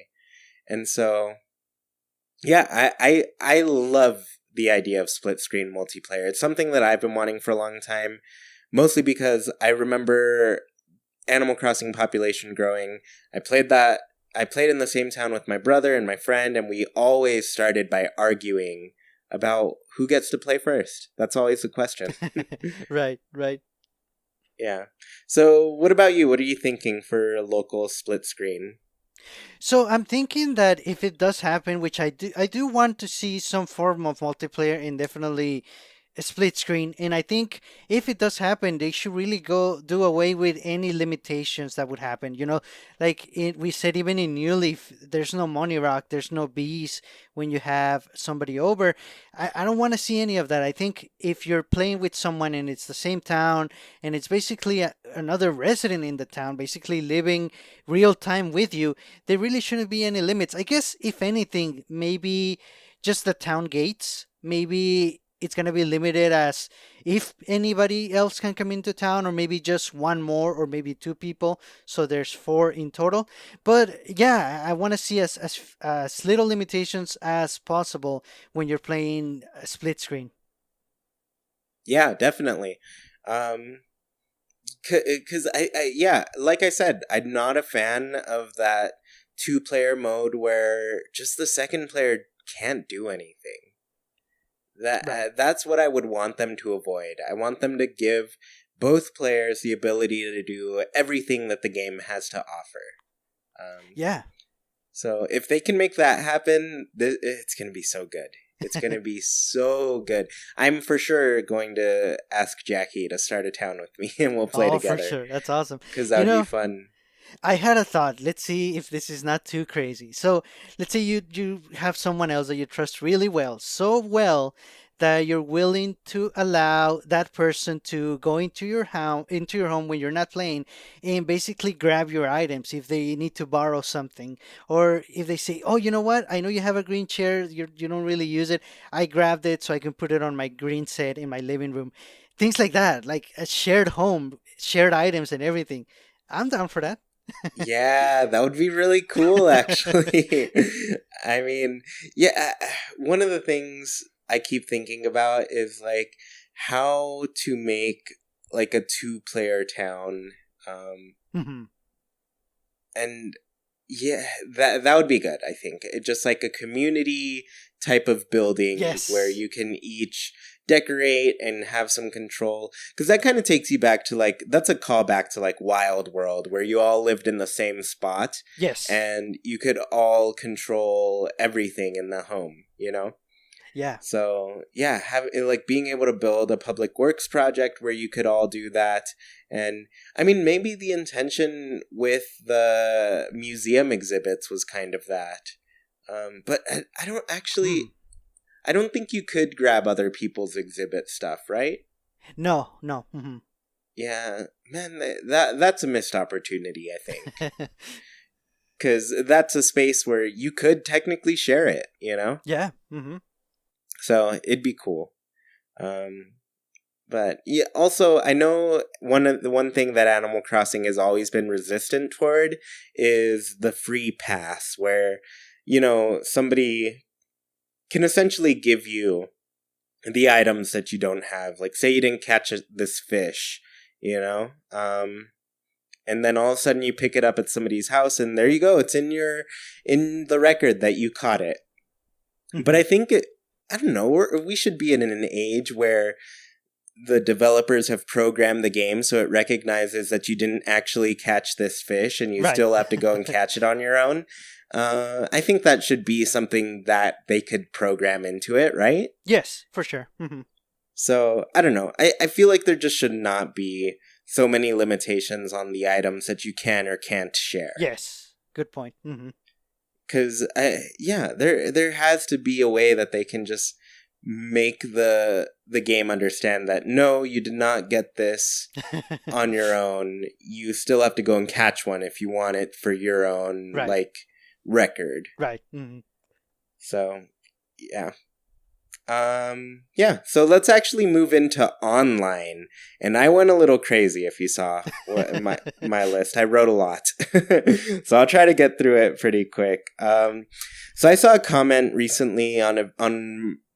And so, yeah, I love the idea of split screen multiplayer. It's something that I've been wanting for a long time, mostly because I remember Animal Crossing population growing. I played in the same town with my brother and my friend, and we always started by arguing about who gets to play first. That's always the question. Right. Right. Yeah. So, what about you? What are you thinking for a local split screen? So I'm thinking that if it does happen, which I do want to see some form of multiplayer, and definitely split screen. And I think if it does happen, they should really go do away with any limitations that would happen. Like we said, even in New Leaf, there's no money rock, there's no bees when you have somebody over. I don't want to see any of that. I think if you're playing with someone and it's the same town and it's basically another resident in the town, basically living real time with you, there really shouldn't be any limits. I guess if anything, maybe just the town gates. Maybe it's going to be limited as if anybody else can come into town, or maybe just one more, or maybe two people. So there's four in total. But yeah, I want to see as little limitations as possible when you're playing a split screen. Yeah, definitely. Because yeah, like I said, I'm not a fan of that two-player mode where just the second player can't do anything. Right. That's what I would want them to avoid. I want them to give both players the ability to do everything that the game has to offer. Yeah. So if they can make that happen, it's going to be so good. It's going to be so good. I'm for sure going to ask Jackie to start a town with me and we'll play Oh, for together. sure. That's awesome. Because You that would be know, fun. I had a thought. Let's see if this is not too crazy. So, let's say you have someone else that you trust really well, so well that you're willing to allow that person to go into your home when you're not playing, and basically grab your items if they need to borrow something, or if they say, "Oh, you know what? I know you have a green chair. You don't really use it. I grabbed it so I can put it on my green set in my living room." Things like that, like a shared home, shared items, and everything. I'm down for that. Yeah, that would be really cool, actually. I mean, yeah, one of the things I keep thinking about is like how to make like a two-player town. Mhm. And yeah, that would be good, I think. Just like a community type of building where Yes. you can each decorate and have some control. Because that kind of takes you back to like, that's a callback to like Wild World, where you all lived in the same spot Yes. and you could all control everything in the home, you know? Yeah. So yeah, like being able to build a public works project where you could all do that. And I mean, maybe the intention with the museum exhibits was kind of that. But I don't Hmm. actually, I don't think you could grab other people's exhibit stuff, right? No, no. Yeah, man, that's a missed opportunity, I think. Because that's a space where you could technically share it, you know? Yeah. So it'd be cool. But yeah, also I know one thing that Animal Crossing has always been resistant toward is the free pass, where somebody can essentially give you the items that you don't have. Like, say you didn't catch this fish, and then all of a sudden you pick it up at somebody's house, and there you go. It's in the record that you caught it. But I think I don't know. We should be in an age where the developers have programmed the game so it recognizes that you didn't actually catch this fish and you Right. still have to go and catch it on your own. I think that should be something that they could program into it, right? Yes, for sure. So, I don't know. I feel like there just should not be so many limitations on the items that you can or can't share. Yes. Good point. Because, yeah, there has to be a way that they can just make the game understand that no, you did not get this on your own. You still have to go and catch one if you want it for your own Right. like record. Right. So yeah. Yeah, so let's actually move into online. And I went a little crazy if you saw my list. I wrote a lot. So I'll try to get through it pretty quick. So I saw a comment recently on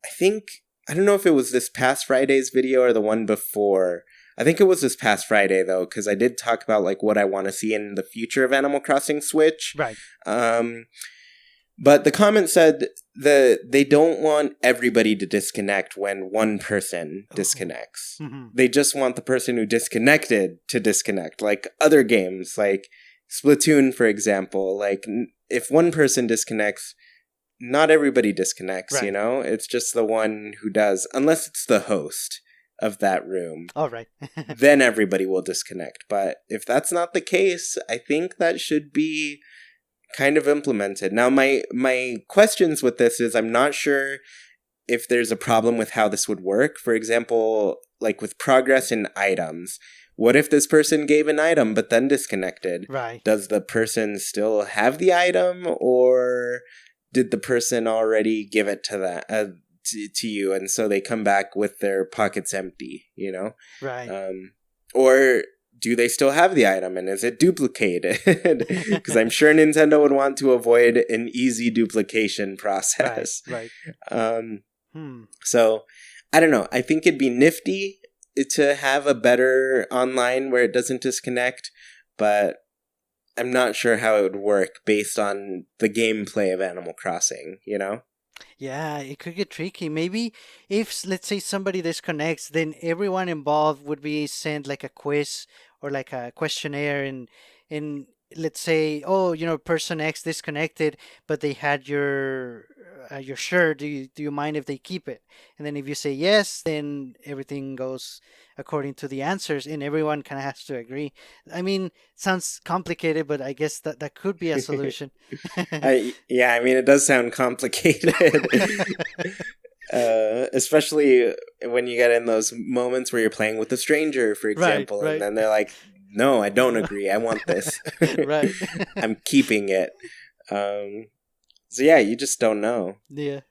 I think, I don't know if it was this past Friday's video or the one before. I think it was this past Friday, though, because I did talk about like what I want to see in the future of Animal Crossing Switch. Right. But the comment said that they don't want everybody to disconnect when one person disconnects. They just want the person who disconnected to disconnect, like other games, like Splatoon, for example. Like, if one person disconnects, not everybody disconnects, Right. It's just the one who does, unless it's the host of that room. All right. Then everybody will disconnect. But if that's not the case, I think that should be kind of implemented. Now, my questions with this is I'm not sure if there's a problem with how this would work. For example, like with progress in items. What if this person gave an item but then disconnected? Right. Does the person still have the item, or did the person already give it to that to you, and so they come back with their pockets empty? Right. Or do they still have the item, and is it duplicated? Because I'm sure Nintendo would want to avoid an easy duplication process. Right. Um, Hmm. so I don't know. I think it'd be nifty to have a better online where it doesn't disconnect, but I'm not sure how it would work based on the gameplay of Animal Crossing, Yeah, it could get tricky. Maybe if, let's say, somebody disconnects, then everyone involved would be sent like a quiz or like a questionnaire, and let's say, oh, person X disconnected, but they had your shirt. Do you mind if they keep it? And then if you say yes, then everything goes according to the answers, and everyone kind of has to agree. I mean, sounds complicated, but I guess that could be a solution. I mean, it does sound complicated. Especially when you get in those moments where you're playing with a stranger, for Right, example, and right. then they're like, no, I don't agree. I want this. Right. I'm keeping it. So yeah, you just don't know. Yeah.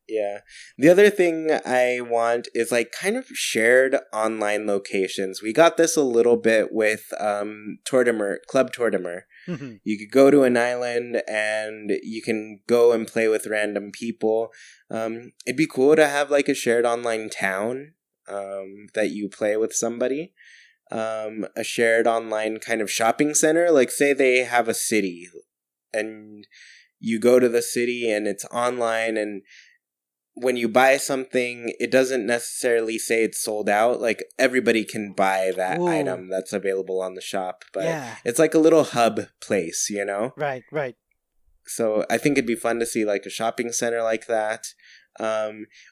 Yeah. The other thing I want is like kind of shared online locations. We got this a little bit with Tortimer, Club Tortimer. Mhm. You could go to an island and you can go and play with random people. It'd be cool to have like a shared online town that you play with somebody. A shared online kind of shopping center. Like say they have a city and you go to the city and it's online, and when you buy something, it doesn't necessarily say it's sold out. Like everybody can buy that Ooh. item that's available on the shop, but Yeah. it's like a little hub place, Right, right. So I think it'd be fun to see like a shopping center like that.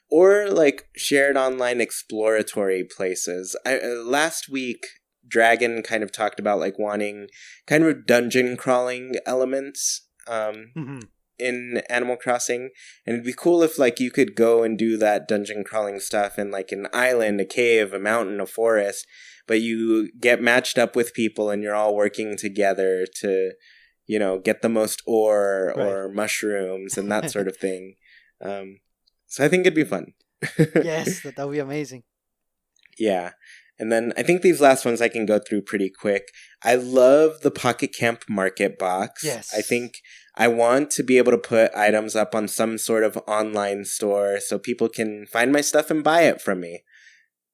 Or like shared online exploratory places. Last week, Dragon kind of talked about like wanting kind of dungeon crawling elements. Mhm. In Animal Crossing, and it'd be cool if like you could go and do that dungeon crawling stuff in like an island, a cave, a mountain, a forest, but you get matched up with people and you're all working together to get the most ore Right. or mushrooms and that sort of thing. So I think it'd be fun. Yes, that would be amazing. Yeah. And then I think these last ones I can go through pretty quick. I love the Pocket Camp Market box. I Yes. think I want to be able to put items up on some sort of online store so people can find my stuff and buy it from me.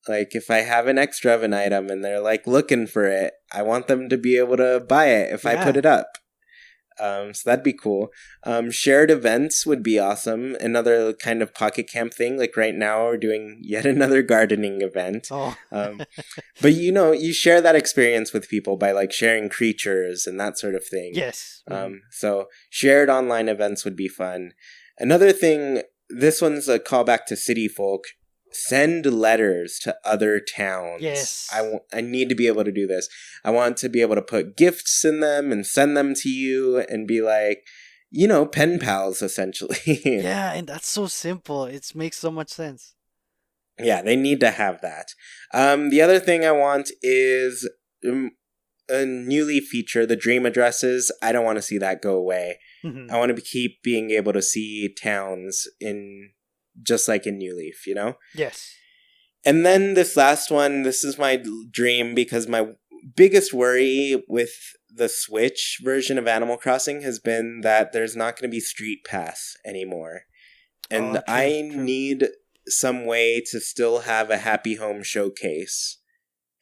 Like if I have an extra of an item and they're like looking for it, I want them to be able to buy it if I put Yeah. it up. So that'd be cool. Shared events would be awesome. Another kind of Pocket Camp thing. Like right now, we're doing yet another gardening event. Oh. But you share that experience with people by like sharing creatures and that sort of thing. Yes. Mhm. So shared online events would be fun. Another thing, this one's a callback to City Folk. Send letters to other towns. Yes. I need to be able to do this. I want to be able to put gifts in them and send them to you and be like, pen pals, essentially. Yeah, and that's so simple. It makes so much sense. Yeah, they need to have that. The other thing I want is a newly feature, the dream addresses. I don't want to see that go away. Mhm. I want to keep being able to see towns in just like in New Leaf, Yes. And then this last one, this is my dream because my biggest worry with the Switch version of Animal Crossing has been that there's not going to be Street Pass anymore. Oh, And true, I true. need some way to still have a Happy Home showcase.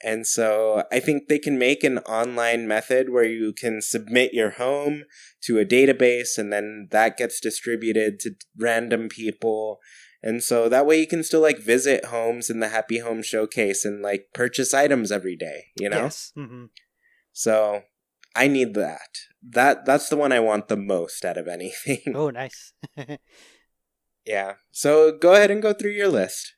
And so I think they can make an online method where you can submit your home to a database and then that gets distributed to random people. And so that way you can still like visit homes in the Happy Home showcase and like purchase items every day, Yes. Mhm. So I need that. That's the one I want the most out of anything. Oh, nice. Yeah. So go ahead and go through your list.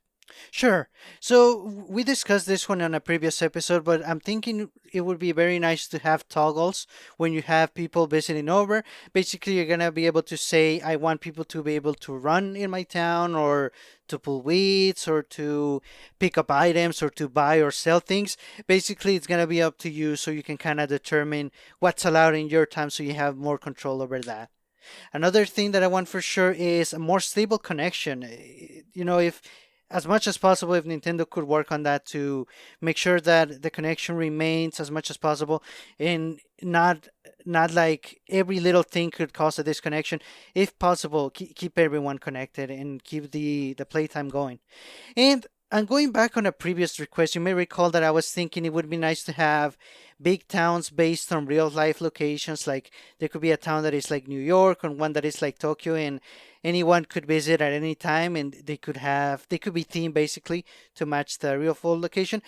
Sure. So we discussed this one on a previous episode, but I'm thinking it would be very nice to have toggles when you have people visiting over. Basically, you're gonna be able to say, I want people to be able to run in my town, or to pull weeds, or to pick up items, or to buy or sell things. Basically, it's gonna be up to you, so you can kind of determine what's allowed in your town, so you have more control over that. Another thing that I want for sure is a more stable connection. If as much as possible, if Nintendo could work on that to make sure that the connection remains as much as possible, and not like every little thing could cause a disconnection. If possible, keep everyone connected and keep the playtime going. And going back on a previous request, you may recall that I was thinking it would be nice to have big towns based on real life locations. Like there could be a town that is like New York and one that is like Tokyo, and anyone could visit at any time, and they could be themed basically to match the real full location.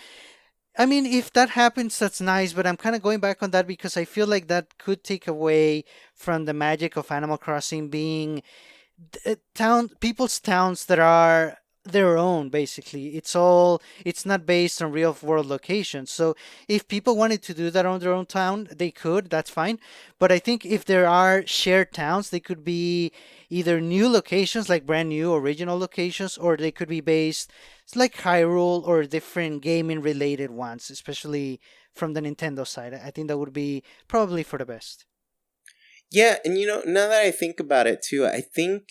I mean, if that happens, that's nice, but I'm kind of going back on that because I feel like that could take away from the magic of Animal Crossing being people's towns that are their own. Basically, it's not based on real world locations. So if people wanted to do that on their own town, they could, that's fine. But I think if there are shared towns, they could be either new locations, like brand new original locations, or they could be based, it's like Hyrule or different gaming related ones, especially from the Nintendo side. I think that would be probably for the best. Yeah, and now that I think about it too, I think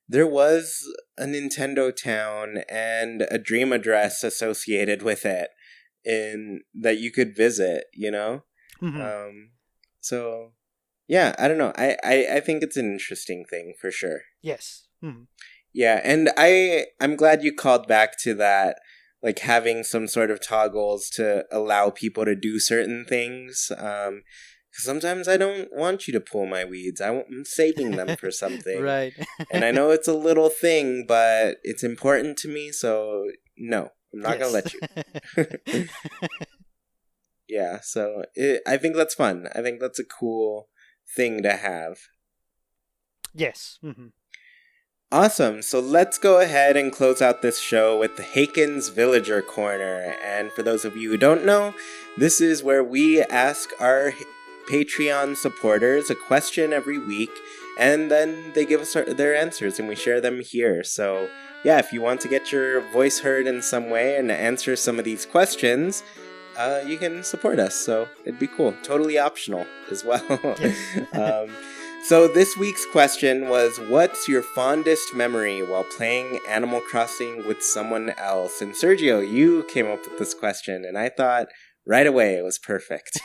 there was a Nintendo town and a dream address associated with it in that you could visit. Hmm. Um so yeah, I don't know. I think it's an interesting thing for sure. Yes. Hmm. Yeah, and I'm glad you called back to that, like having some sort of toggles to allow people to do certain things. 'Cause sometimes I don't want you to pull my weeds. I'm saving them for something, Right. and I know it's a little thing, but it's important to me. So no, I'm not gonna Yes. let you. Yeah, so I think that's fun. I think that's a cool thing to have. Yes. Hmm. Awesome. So let's go ahead and close out this show with the Haken's Villager Corner. And for those of you who don't know, this is where we ask our Patreon supporters a question every week, and then they give us their answers, and we share them here. So, yeah, if you want to get your voice heard in some way and answer some of these questions, you can support us. So it'd be cool. Totally optional as well. Yes. um, so this week's question was, what's your fondest memory while playing Animal Crossing with someone else? And Sergio, you came up with this question, and I thought right away it was perfect.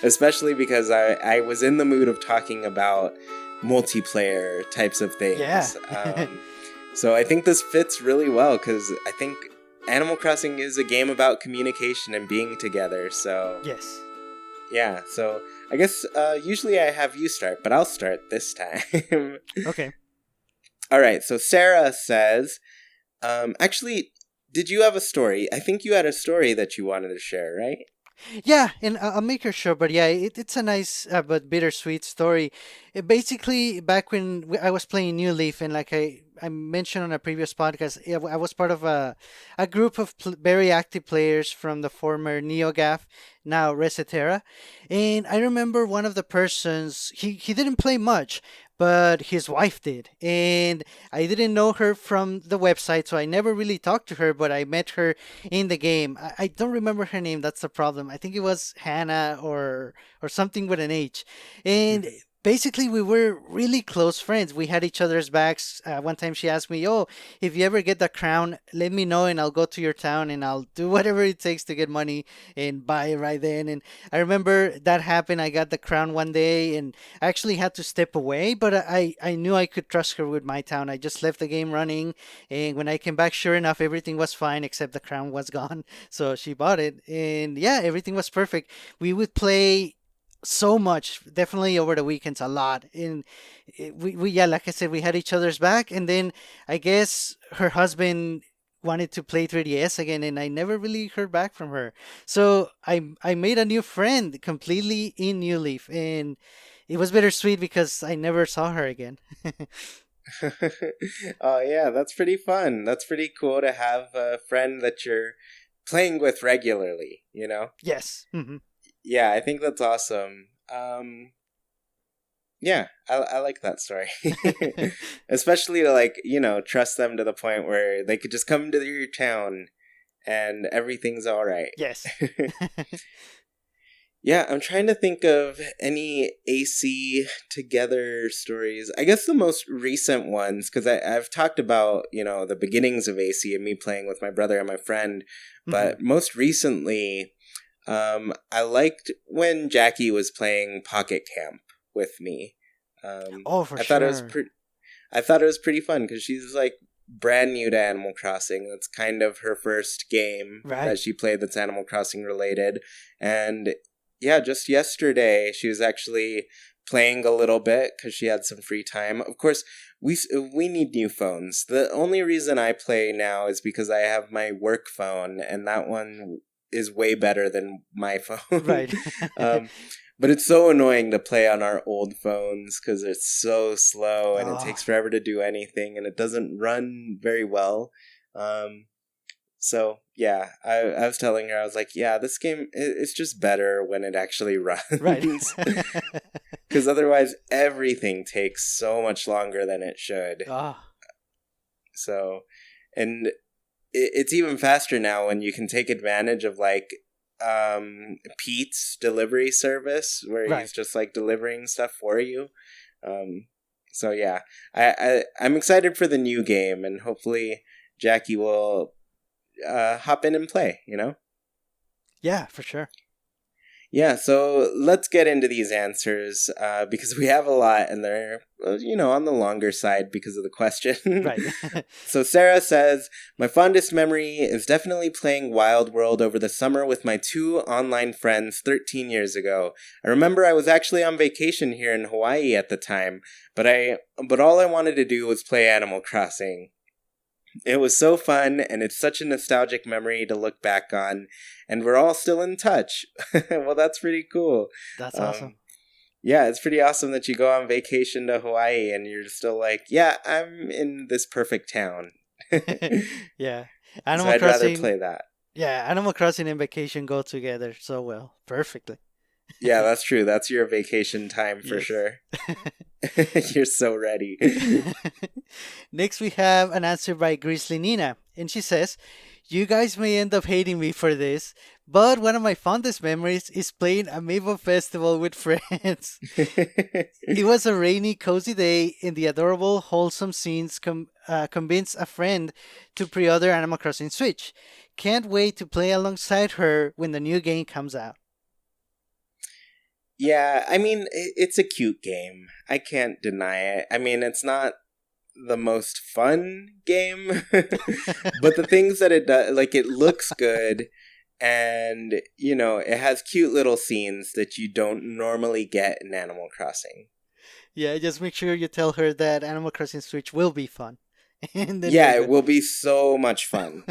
Especially because I was in the mood of talking about multiplayer types of Yeah. things. So I think this fits really well because I think Animal Crossing is a game about communication and being together. So Yes. yeah, so I guess usually I have you start, but I'll start this time. Okay. All right, so Sarah says, actually, did you have a story? I think you had a story that you wanted to share, right? Yeah, and I'll make her sure, but yeah, it's a nice but bittersweet story. Basically, back when I was playing New Leaf, and like I mentioned on a previous podcast, I was part of a group of very active players from the former NeoGAF, now Resetera. And I remember one of the persons, he didn't play much, but his wife did. And I didn't know her from the website, so I never really talked to her, but I met her in the game. I don't remember her name. That's the problem. I think it was Hannah or something with an H. And Mhm. basically, we were really close friends. We had each other's backs. One time she asked me, "Oh, if you ever get the crown, let me know, and I'll go to your town and I'll do whatever it takes to get money and buy it right then." And I remember that happened. I got the crown one day, and I actually had to step away, but I knew I could trust her with my town. I just left the game running, and when I came back, sure enough, everything was fine except the crown was gone. So she bought it, and yeah, everything was perfect. We would play so much, definitely over the weekends, a lot. And we yeah, like I said, we had each other's back. And then I guess her husband wanted to play 3DS again, and I never really heard back from her. So I made a new friend completely in New Leaf, and it was bittersweet because I never saw her again. Oh yeah, that's pretty fun. That's pretty cool to have a friend that you're playing with regularly, you know? Yes. Yeah, I think that's awesome. Yeah, I like that story. Especially to, like, trust them to the point where they could just come to your town and everything's all right. Yes. Yeah, I'm trying to think of any AC together stories. I guess the most recent ones, because I've talked about, the beginnings of AC and me playing with my brother and my friend, Mhm. but most recently, I liked when Jackie was playing Pocket Camp with me. Oh, for I thought it was sure. pretty. I thought it was pretty fun because she's like brand new to Animal Crossing. That's kind of her first game Right. that she played that's Animal Crossing related. And yeah, just yesterday she was actually playing a little bit because she had some free time. Of course, we need new phones. The only reason I play now is because I have my work phone, and that one is way better than my phone. Right. um, but it's so annoying to play on our old phones because it's so slow and it Oh, takes forever to do anything and it doesn't run very well. Um, so yeah, I was telling her, I was like, yeah, this game it's just better when it actually right. runs because otherwise everything takes so much longer than it should. Oh, So, and it's even faster now when you can take advantage of like Pete's delivery service where right. he's just like delivering stuff for you. Um, so yeah, I'm excited for the new game and hopefully Jackie will hop in and play. Yeah, for sure. Yeah, so let's get into these answers because we have a lot and they're, on the longer side because of the question. Right. So Sarah says, my fondest memory is definitely playing Wild World over the summer with my two online friends 13 years ago. I remember I was actually on vacation here in Hawaii at the time, but all I wanted to do was play Animal Crossing. It was so fun, and it's such a nostalgic memory to look back on, and we're all still in touch. Well, that's pretty cool. That's awesome. Um, yeah, it's pretty awesome that you go on vacation to Hawaii and you're still like, yeah, I'm in this perfect town. Yeah. So Animal I'd rather Crossing. play that. Yeah, Animal Crossing and vacation go together so well. Perfectly. Yeah, that's true. That's your vacation time for Yes. sure. You're so ready. Next, we have an answer by Grizzly Nina, and she says, you guys may end up hating me for this, but one of my fondest memories is playing Amiibo Festival with friends. It was a rainy, cozy day, and the adorable, wholesome scenes convinced a friend to pre order Animal Crossing Switch. Can't wait to play alongside her when the new game comes out. Yeah, I mean, it's a cute game. I can't deny it. I mean, it's not the most fun game, but the things that it does, like, it looks good, and, it has cute little scenes that you don't normally get in Animal Crossing. Yeah, just make sure you tell her that Animal Crossing Switch will be fun. And then you're Yeah, it good. will be so much fun.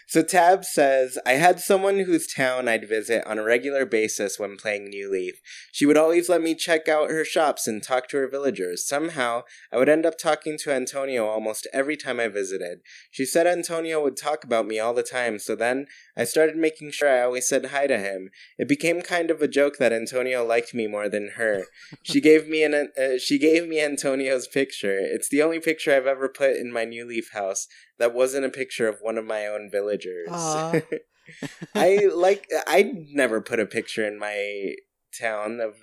So Tab says, I had someone whose town I'd visit on a regular basis when playing New Leaf. She would always let me check out her shops and talk to her villagers. Somehow, I would end up talking to Antonio almost every time I visited. She said Antonio would talk about me all the time, so then I started making sure I always said hi to him. It became kind of a joke that Antonio liked me more than her. She gave me Antonio's picture. It's the only picture I've ever put in my New Leaf house that wasn't a picture of one of my own villagers. Aw. I never put a picture in my town of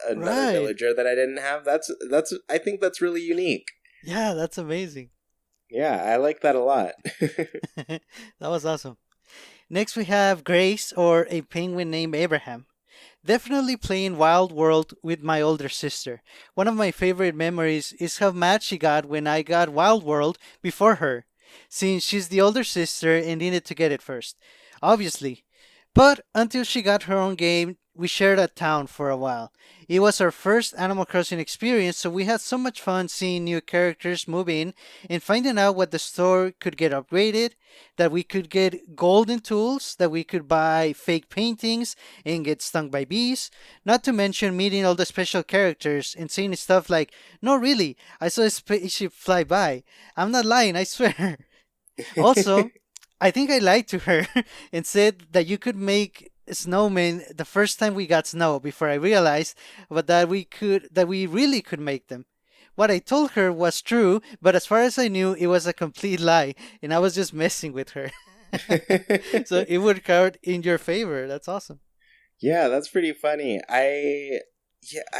another Right. villager that I didn't have. That's I think that's really unique. Yeah, that's amazing. Yeah, I like that a lot. That was awesome. Next, we have Grace, or a penguin named Abraham. Definitely playing Wild World with my older sister. One of my favorite memories is how mad she got when I got Wild World before her, since she's the older sister and needed to get it first. Obviously. But until she got her own game, we shared a town for a while. It was our first Animal Crossing experience, so we had so much fun seeing new characters move in and finding out what the store could get upgraded, that we could get golden tools, that we could buy fake paintings and get stung by bees, not to mention meeting all the special characters and saying stuff like, "No, really, I saw a spaceship fly by. I'm not lying, I swear." Also, I think I lied to her and said that you could make snowmen the first time we got snow before I realized but that we really could make them. What I told her was true, but as far as I knew, it was a complete lie, and I was just messing with her. So it worked out in your favor. That's awesome. Yeah, that's pretty funny. I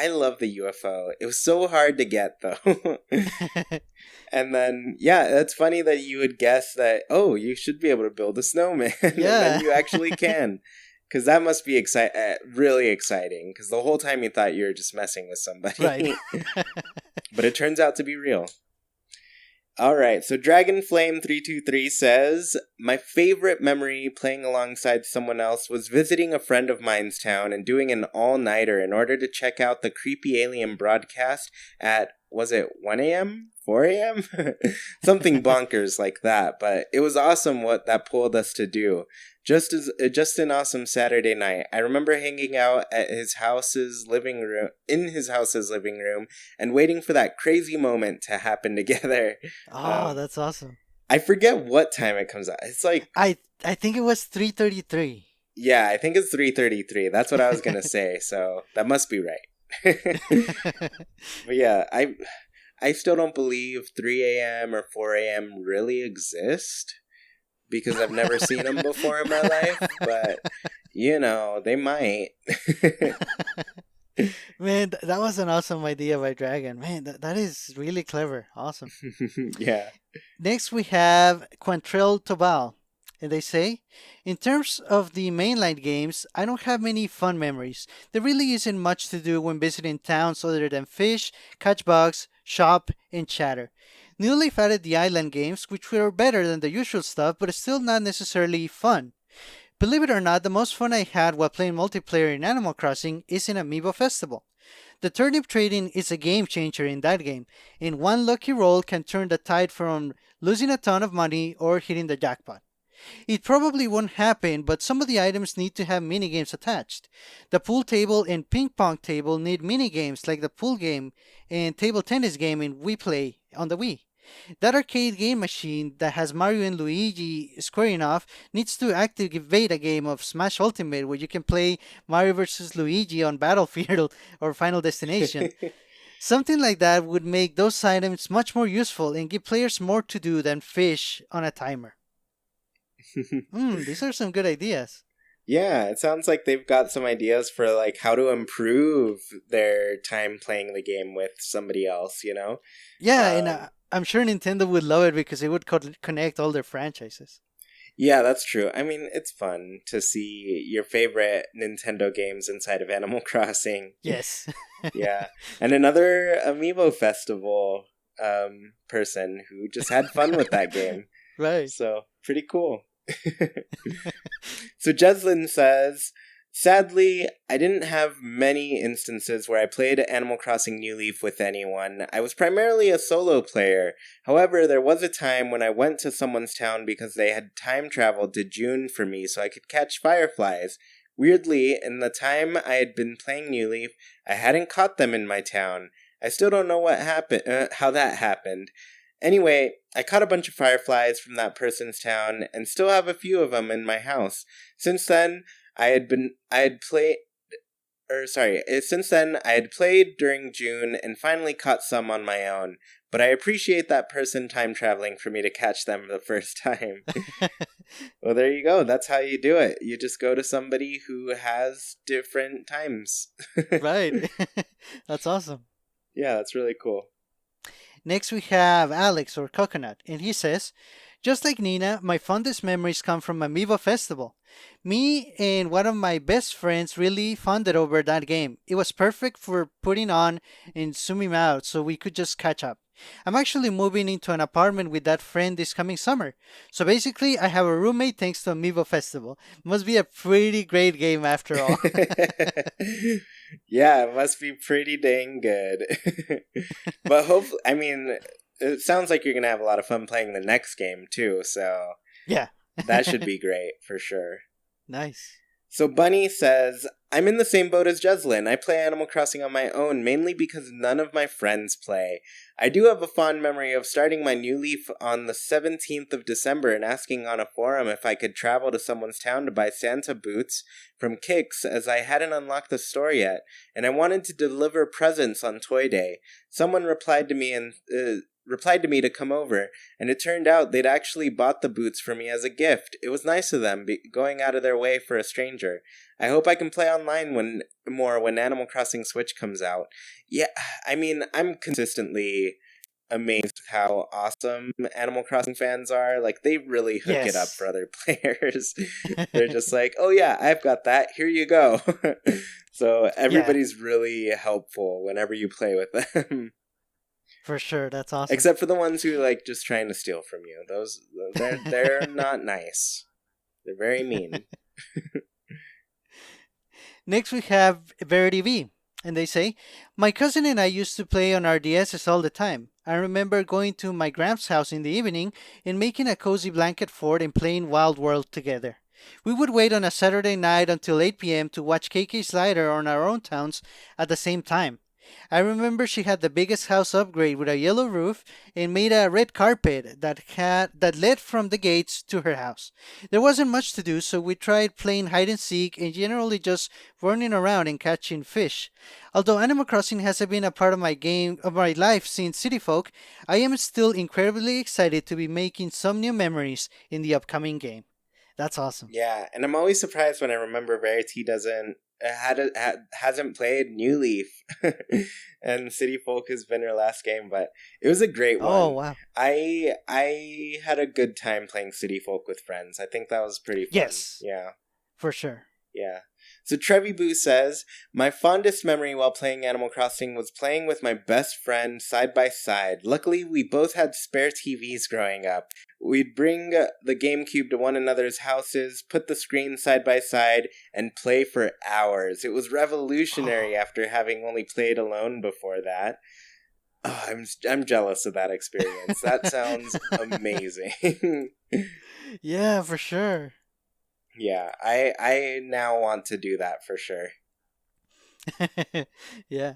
love the UFO. It was so hard to get though. And then yeah, that's funny that you would guess that, oh, you should be able to build a snowman and Yeah. then you actually can. Cuz that must be really exciting cuz the whole time you thought you were just messing with Right. somebody. But it turns out to be real. All right, so Dragonflame323 says, my favorite memory playing alongside someone else was visiting a friend of mine's town and doing an all-nighter in order to check out the creepy alien broadcast at, was it 1 a.m.? 4 a.m.? Something bonkers like that, but it was awesome what that pulled us to do. Just an awesome Saturday night. I remember hanging out at in his house's living room and waiting for that crazy moment to happen together. Oh, that's awesome. I forget what time it comes out. It's like, I think it was 3:33. yeah, I think it's 3:33. That's what I was gonna say. So that must be right. But yeah, I still don't believe 3 a.m. or 4 a.m. really exist because I've never seen them before in my life. But you know, they might. Man, that was an awesome idea by Dragon. Man, that is really clever. Awesome. Yeah. Next, we have Quantrell Tobal. And they say, in terms of the mainline games, I don't have many fun memories. There really isn't much to do when visiting towns other than fish, catch bugs, shop, and chatter. New Leaf added the island games, which were better than the usual stuff, but still not necessarily fun. Believe it or not, the most fun I had while playing multiplayer in Animal Crossing is in Amiibo Festival. The turnip trading is a game changer in that game, and one lucky roll can turn the tide from losing a ton of money or hitting the jackpot. It probably won't happen, but some of the items need to have minigames attached. The pool table and ping pong table need minigames like the pool game and table tennis game in Wii Play on the Wii. That arcade game machine that has Mario and Luigi squaring off needs to activate a game of Smash Ultimate where you can play Mario vs. Luigi on Battlefield or Final Destination. Something like that would make those items much more useful and give players more to do than fish on a timer. These are some good ideas. Yeah, it sounds like they've got some ideas for like how to improve their time playing the game with somebody else, you know? Yeah, and Um, I'm sure Nintendo would love it because it would connect all their franchises. yeah, that's true. I mean, it's fun to see your favorite Nintendo games inside of Animal Crossing. Yes. Yeah. And another Amiibo Festival person who just had fun with that game. Right. So, pretty cool. So Jeslyn says, sadly, I didn't have many instances where I played Animal Crossing New Leaf with anyone. I was primarily a solo player. However, there was a time when I went to someone's town because they had time traveled to June for me so I could catch fireflies. Weirdly, in the time I had been playing New Leaf, I hadn't caught them in my town. I still don't know how that happened. Anyway, I caught a bunch of fireflies from that person's town and still have a few of them in my house. Since then, since then I had played during June and finally caught some on my own. But I appreciate that person time traveling for me to catch them the first time. Well, there you go. That's how you do it. You just go to somebody who has different times. Right. That's awesome. Yeah, that's really cool. Next, we have Alex or Coconut, and he says, just like Nina, my fondest memories come from Amiibo Festival. Me and one of my best friends really bonded over that game. It was perfect for putting on and zooming out so we could just catch up. I'm actually moving into an apartment with that friend this coming summer. So basically, I have a roommate thanks to Amiibo Festival. Must be a pretty great game after all. Yeah, it must be pretty dang good. But hopefully, I mean, it sounds like you're gonna have a lot of fun playing the next game too, so Yeah. that should be great for sure. Nice. So Bunny says, I'm in the same boat as Jeslyn. I play Animal Crossing on my own, mainly because none of my friends play. I do have a fond memory of starting my new leaf on the 17th of December and asking on a forum if I could travel to someone's town to buy Santa boots from Kix, as I hadn't unlocked the store yet, and I wanted to deliver presents on Toy Day. Someone replied to me to come over, and it turned out they'd actually bought the boots for me as a gift. It was nice of them, going out of their way for a stranger. I hope I can play online when Animal Crossing Switch comes out. Yeah, I mean, I'm consistently amazed how awesome Animal Crossing fans are. Like, they really hook it up Yes. for other players. They're just like, oh yeah, I've got that, here you go. So Yeah, everybody's really helpful whenever you play with them. for sure. That's awesome. Except for the ones who like just trying to steal from you. Those they're not nice. They're very mean. Next, we have Verity V. And they say, my cousin and I used to play on our DSs all the time. I remember going to my Gramps' house in the evening and making a cozy blanket fort and playing Wild World together. We would wait on a Saturday night until 8 p.m. to watch KK Slider on our own towns at the same time. I remember she had the biggest house upgrade with a yellow roof and made a red carpet that led from the gates to her house. There wasn't much to do, so we tried playing hide and seek and generally just running around and catching fish. Although Animal Crossing hasn't been a part of my life since City Folk, I am still incredibly excited to be making some new memories in the upcoming game. That's awesome. Yeah, and I'm always surprised when I remember Verity doesn't hasn't played New Leaf, and City Folk has been her last game, but it was a great Oh, one. wow. I had a good time playing City Folk with friends. I think that was pretty fun. Yes, Yeah. for sure. Yeah. So Trevi Boo says, my fondest memory while playing Animal Crossing was playing with my best friend side by side. Luckily, we both had spare TVs growing up. We'd bring the GameCube to one another's houses, put the screens side by side, and play for hours. It was revolutionary after having only played alone before that. Oh, I'm jealous of that experience. That sounds amazing. Yeah, for sure. Yeah, I now want to do that for sure. Yeah.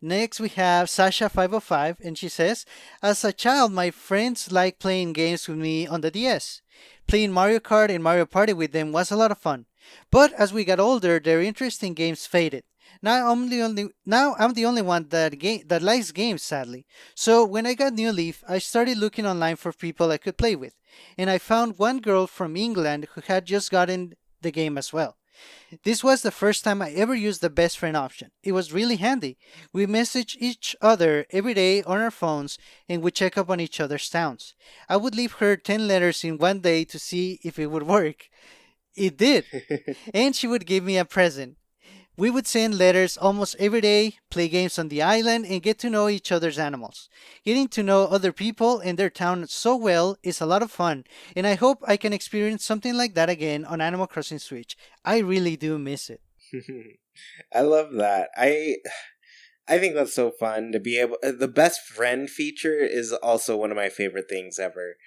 Next, we have Sasha505, and she says, as a child, my friends liked playing games with me on the DS. Playing Mario Kart and Mario Party with them was a lot of fun. But as we got older, their interest in games faded. Now I'm the only one that likes games, sadly. So when I got New Leaf, I started looking online for people I could play with, and I found one girl from England who had just gotten the game as well. This was the first time I ever used the best friend option. It was really handy. We message each other every day on our phones and we check up on each other's towns. I would leave her 10 letters in one day to see if it would work. It did. And she would give me a present. We would send letters almost every day, play games on the island, and get to know each other's animals. Getting to know other people and their town so well is a lot of fun, and I hope I can experience something like that again on Animal Crossing Switch. I really do miss it. I love that. I think that's so fun to be able. The best friend feature is also one of my favorite things ever,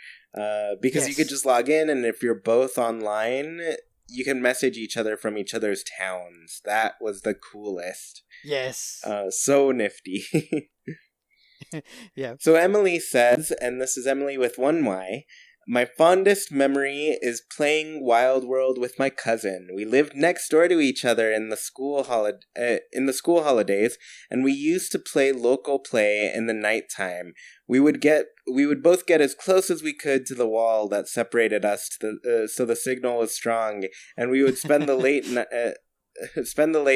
because you could Yes. just log in, and if you're both online, you can message each other from each other's towns. That was the coolest. Yes. So nifty. Yeah. So Emily says, and this is Emily with one Y, my fondest memory is playing Wild World with my cousin. We lived next door to each other in the school holidays, and we used to play local play in the nighttime. We would both get as close as we could to the wall that separated us so the signal was strong, and we would spend the late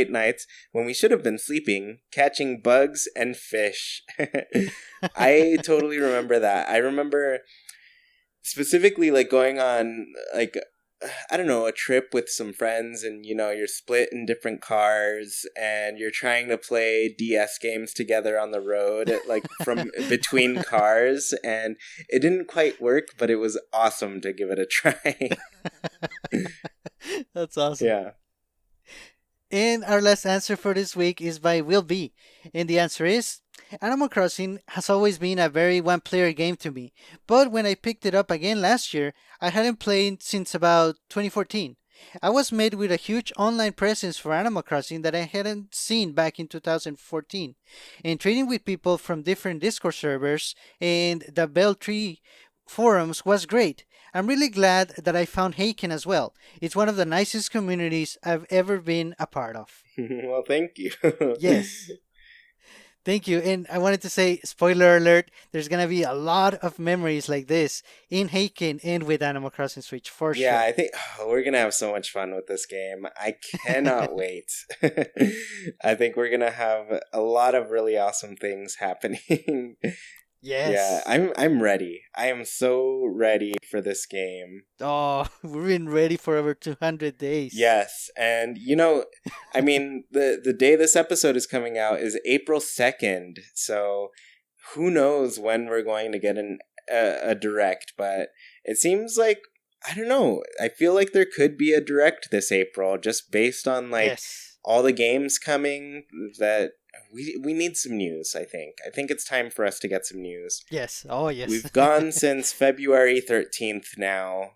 nights when we should have been sleeping catching bugs and fish. I totally remember that. I remember specifically like going on like I don't know, a trip with some friends and, you're split in different cars and you're trying to play DS games together on the road, like from between cars. And it didn't quite work, but it was awesome to give it a try. That's awesome. Yeah. And our last answer for this week is by Will B. And the answer is Animal Crossing has always been a very one player game to me. But when I picked it up again last year, I hadn't played since about 2014. I was met with a huge online presence for Animal Crossing that I hadn't seen back in 2014. And trading with people from different Discord servers and the Bell Tree forums was great. I'm really glad that I found Haken as well. It's one of the nicest communities I've ever been a part of. Well, thank you. Yes. Thank you. And I wanted to say, spoiler alert, there's going to be a lot of memories like this in Haken and with Animal Crossing Switch for Yeah, sure. I think we're going to have so much fun with this game. I cannot wait. I think we're going to have a lot of really awesome things happening. Yeah, Yes. I'm ready. I am so ready for this game. Oh, we've been ready for over 200 days. Yes, and I mean, the day this episode is coming out is April 2nd. So who knows when we're going to get a direct, but it seems like, I don't know. I feel like there could be a direct this April just based on like Yes. all the games coming that we need some news, I think. I think it's time for us to get some news. Yes. Oh, yes. We've gone since February 13th now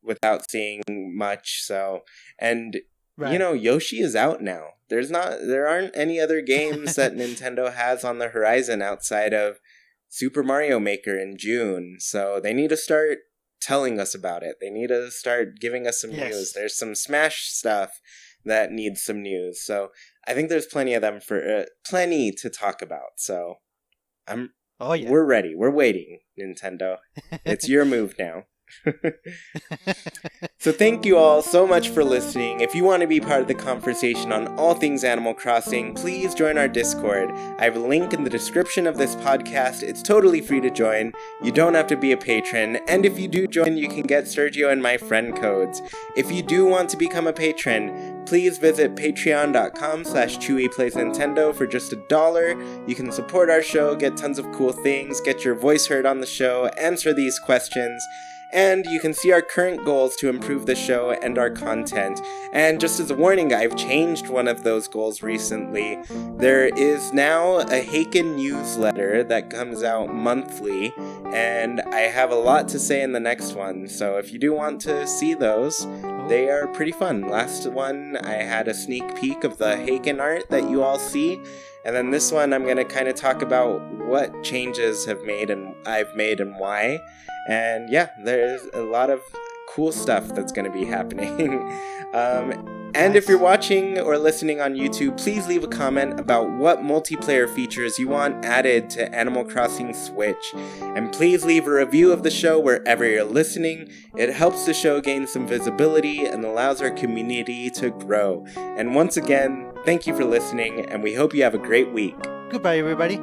without seeing much, so and Right. Yoshi is out now. There aren't any other games that Nintendo has on the horizon outside of Super Mario Maker in June. So they need to start telling us about it. They need to start giving us some Yes. news. There's some Smash stuff that needs some news. So I think there's plenty of them for plenty to talk about. So Oh, yeah. we're ready. We're waiting, Nintendo. It's your move now. So thank you all so much for listening. If you want to be part of the conversation on all things Animal Crossing, please join our Discord. I have a link in the description of this podcast. It's totally free to join. You don't have to be a patron. And if you do join, you can get Sergio and my friend codes. If you do want to become a patron, please visit patreon.com/ChewiePlaysNintendo for just $1. You can support our show, get tons of cool things, get your voice heard on the show, answer these questions, and you can see our current goals to improve the show and our content. And just as a warning, I've changed one of those goals recently. There is now a Haken newsletter that comes out monthly, and I have a lot to say in the next one. So if you do want to see those, they are pretty fun. Last one, I had a sneak peek of the Haken art that you all see. And then this one, I'm going to kind of talk about what changes I've made and why. And yeah, there's a lot of cool stuff that's going to be happening. And if you're watching or listening on YouTube, please leave a comment about what multiplayer features you want added to Animal Crossing Switch. And please leave a review of the show wherever you're listening. It helps the show gain some visibility and allows our community to grow. And once again, thank you for listening, and we hope you have a great week. Goodbye, everybody.